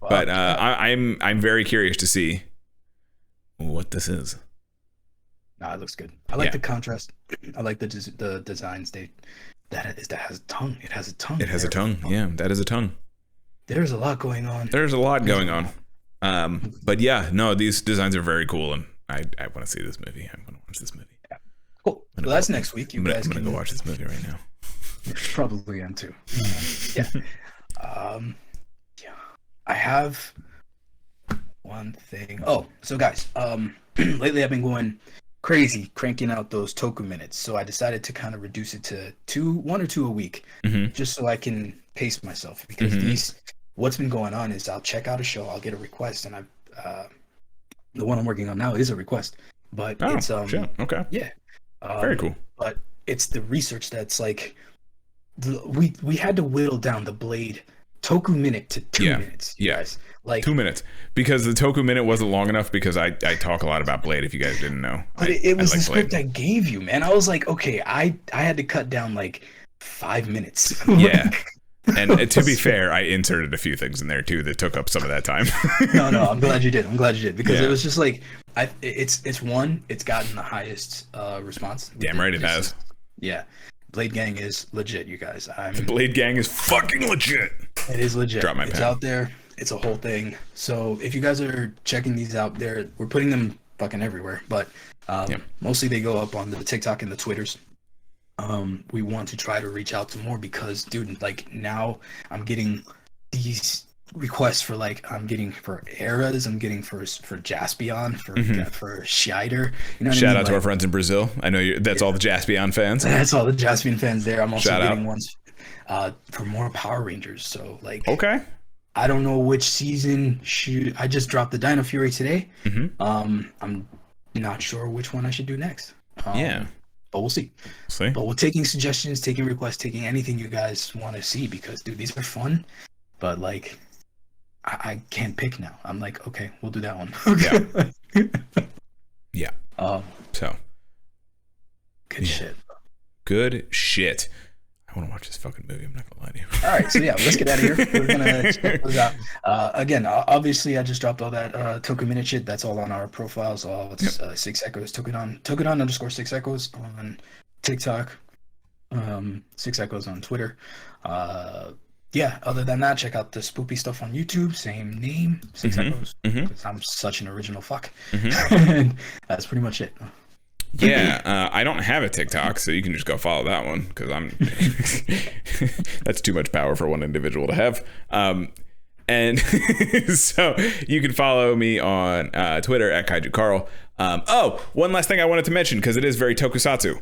Wow, but I'm very curious to see what this is. Nah, it looks good. I like the contrast. I like the designs. That has a tongue. It has a tongue. It has a tongue. Yeah, that is a tongue. There's a lot going on. There's a lot going on. But yeah, no, these designs are very cool, and I want to see this movie. I'm going to watch this movie. Yeah. Cool. Well, that's next week. I'm going to go watch this movie right now. Probably am too. Yeah. Yeah. I have one thing. Oh, so guys, lately I've been going crazy cranking out those toku minutes. So I decided to kind of reduce it to one or two a week, just so I can pace myself, because what's been going on is I'll check out a show, I'll get a request, and the one I'm working on now is a request, but it's shit. Okay. Yeah. Very cool. But it's the research that's like we had to whittle down the Blade Toku minute to 2 minutes. Guys. Like 2 minutes, because the Toku minute wasn't long enough, because I talk a lot about Blade, if you guys didn't know. But it was the script I gave you, man. I was like, okay, I had to cut down like 5 minutes. Yeah. And to be fair, I inserted a few things in there too that took up some of that time. No, I'm glad you did. Because it was just like it's gotten the highest response. Damn right it has. Yeah. Blade Gang is legit, you guys. The Blade Gang is fucking legit. It is legit. Drop my pen. It's out there. It's a whole thing. So if you guys are checking these out, we're putting them fucking everywhere. But mostly they go up on the TikTok and the Twitters. We want to try to reach out to more because, dude, like now I'm getting these requests for I'm getting for Eras, I'm getting for Jaspion, for Scheider. You know what Shout I mean? out to our friends in Brazil. I know that's all the Jaspion fans. That's all the Jaspion fans there. I'm also Shout getting out. ones for more Power Rangers. So okay. I don't know which season I just dropped the Dino Fury today. I'm not sure which one I should do next. But we'll see. But we're taking suggestions, taking requests, taking anything you guys want to see, because dude, these are fun. But I can't pick now. I'm like, okay, we'll do that one. Yeah. So good shit. Good shit. I want to watch this fucking movie. I'm not gonna lie to you. All right, so let's get out of here. We're gonna check those out. Again, obviously, I just dropped all that Toku minute shit. That's all on our profiles. It's 6 Echoes Tokudon _6 Echoes on TikTok. 6 Echoes on Twitter. Other than that, check out the spoopy stuff on YouTube. Same name, 6 Echoes. Because I'm such an original fuck. And that's pretty much it. Yeah, I don't have a TikTok, so you can just go follow that one, because that's too much power for one individual to have. And so you can follow me on Twitter at Kaiju Carl. One last thing I wanted to mention, because it is very tokusatsu.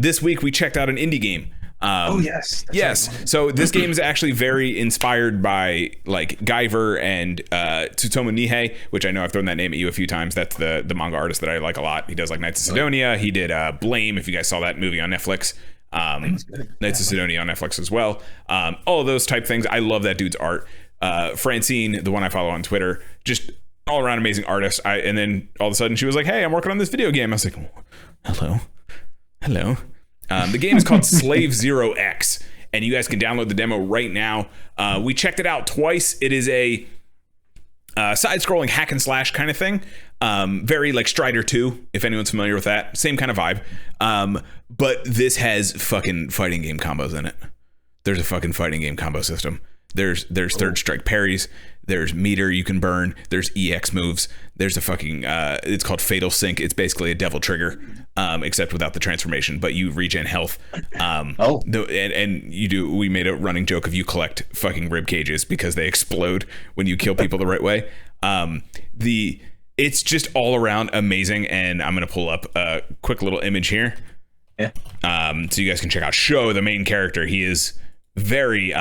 This week we checked out an indie game. Yes. Yes. So this game is actually very inspired by Guyver and Tsutomu Nihei, which I know I've thrown that name at you a few times. That's the manga artist that I like a lot. He does Knights of Sidonia. He did Blame, if you guys saw that movie on Netflix. Knights of Sidonia on Netflix as well. All of those type things. I love that dude's art. Francine, the one I follow on Twitter, just all around amazing artist. And then all of a sudden she was like, hey, I'm working on this video game. I was like, hello. The game is called Slave Zero X, and you guys can download the demo right now. We checked it out twice. It is a side-scrolling hack and slash kind of thing. Very like Strider 2, if anyone's familiar with that. Same kind of vibe. But this has fucking fighting game combos in it. There's a fucking fighting game combo system. There's third strike parries. There's meter you can burn. There's EX moves. There's a fucking it's called Fatal Sync. It's basically a devil trigger, except without the transformation, but you regen health. And you do. We made a running joke of you collect fucking rib cages because they explode when you kill people the right way. It's just all around amazing, and I'm gonna pull up a quick little image here. Yeah. So you guys can check out Showa, the main character. He is very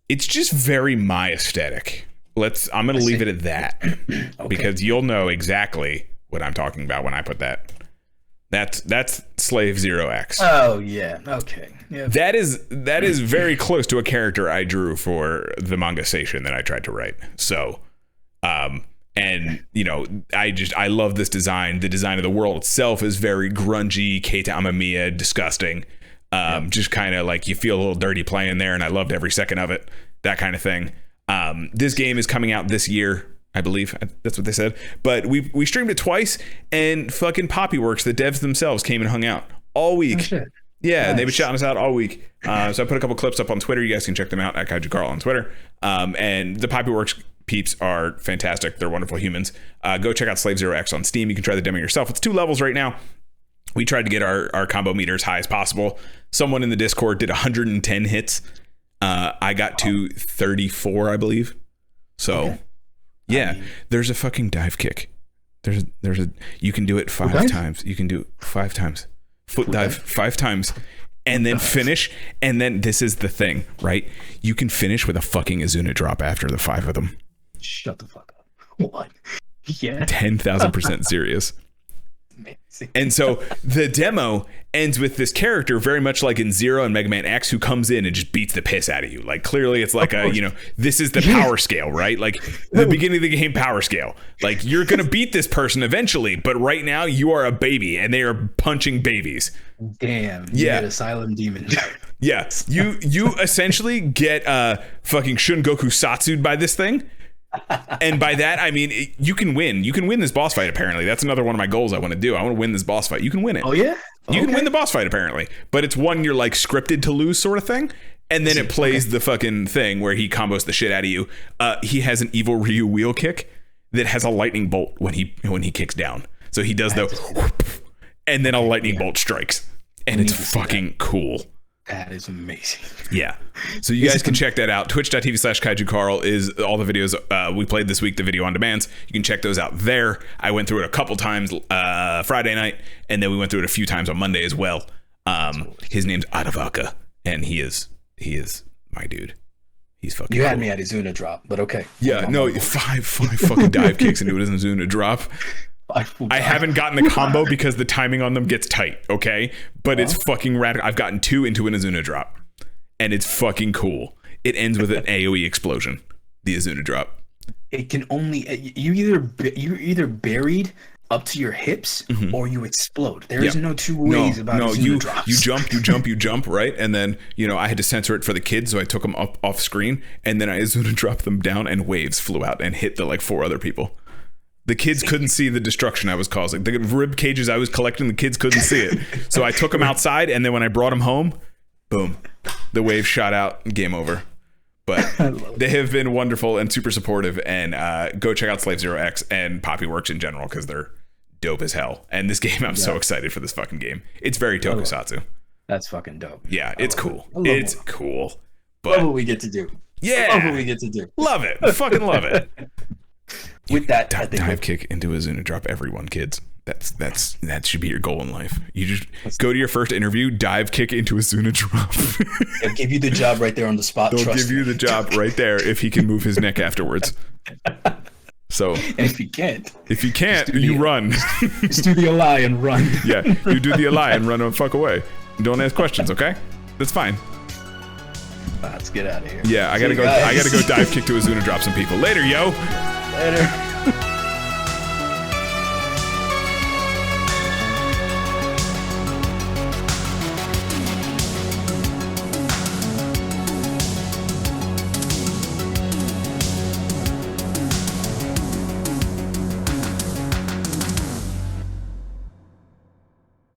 it's just very my aesthetic. I'm gonna leave it at that. Okay. Because you'll know exactly what I'm talking about when I put that. That's Slave Zero X. Oh yeah. Okay. Yeah. That is very close to a character I drew for the manga station that I tried to write. So and I love this design. The design of the world itself is very grungy, Keita Amamiya, disgusting. Just kind of like you feel a little dirty playing there, and I loved every second of it. That kind of thing. This game is coming out this year, I believe. That's what they said. But we streamed it twice, and fucking Poppyworks, the devs themselves, came and hung out all week. Oh, shit. Yeah, Nice. They've been shouting us out all week. So I put a couple clips up on Twitter. You guys can check them out at Kaiju Carl on Twitter. And the Poppyworks peeps are fantastic. They're wonderful humans. Go check out Slave Zero X on Steam. You can try the demo yourself. It's 2 levels right now. We tried to get our combo meter as high as possible. Someone in the Discord did 110 hits. I got to 34, I believe. So, yeah, there's a fucking dive kick. You can do it 5 times. You can do it 5 times. Foot dive 5 times. and then finish. And then this is the thing, right? You can finish with a fucking Azuna drop after the 5 of them. Shut the fuck up. What? Yeah. 10,000% serious. Amazing. And so the demo ends with this character very much like in Zero and Mega Man X who comes in and just beats the piss out of you. Like clearly it's like this is the power scale, right? Like the beginning of the game power scale. Like you're going to beat this person eventually, but right now you are a baby and they are punching babies. Damn. You get Asylum Demon. Yeah. You essentially get fucking Shun Goku Satsu'd by this thing. And by that, I mean, you can win. You can win this boss fight, apparently. That's another one of my goals I want to do. I want to win this boss fight. You can win it. Oh, yeah? You can win the boss fight, apparently. But it's one you're like scripted to lose sort of thing. And then it plays the fucking thing where he combos the shit out of you. He has an evil Ryu wheel kick that has a lightning bolt when he kicks down. So he does the whoop, and then a lightning bolt strikes. And it's fucking cool. That is amazing. Yeah. So you guys can check that out. Twitch.tv/KaijuCarl is all the videos we played this week, the video on demands. You can check those out there. I went through it a couple times Friday night, and then we went through it a few times on Monday as well. His name's Adavaka, and he is my dude. He's fucking You had cool. me at Azuna drop, but okay. Yeah, no, five fucking dive kicks into it as a drop. I haven't gotten the combo because the timing on them gets tight, okay? But it's fucking radical. I've gotten 2 into an Azuna drop, and it's fucking cool. It ends with an AoE explosion, the Azuna drop. It can only you're either buried up to your hips or you explode. There is no two ways about Azuna drops. You jump, right? And then, I had to censor it for the kids, so I took them up off screen, and then I Azuna dropped them down, and waves flew out and hit the 4 other people. The kids couldn't see the destruction I was causing. The rib cages I was collecting, the kids couldn't see it. So I took them outside, and then when I brought them home, boom, the wave shot out, game over. But they have been wonderful and super supportive, and go check out Slave Zero X and Poppy Works in general because they're dope as hell. And this game, I'm so excited for this fucking game. It's very Tokusatsu. That's fucking dope. Yeah, it's cool. It's cool. But love what we get to do. Yeah, Love what we get to do. Love it. Fucking love it. With that, dive kick into a Azuna drop, everyone, kids. That should be your goal in life. You just go to your first interview, dive kick into a Azuna drop. They'll give you the job right there on the spot. They'll give you the job right there if he can move his neck afterwards. So, and if he can't, you run. Just do the ally and run. Yeah, you do the ally and run and fuck away. Don't ask questions, okay? That's fine. Let's get out of here. Yeah, I gotta go dive kick to Azuna drop some people. Later, yo. Later.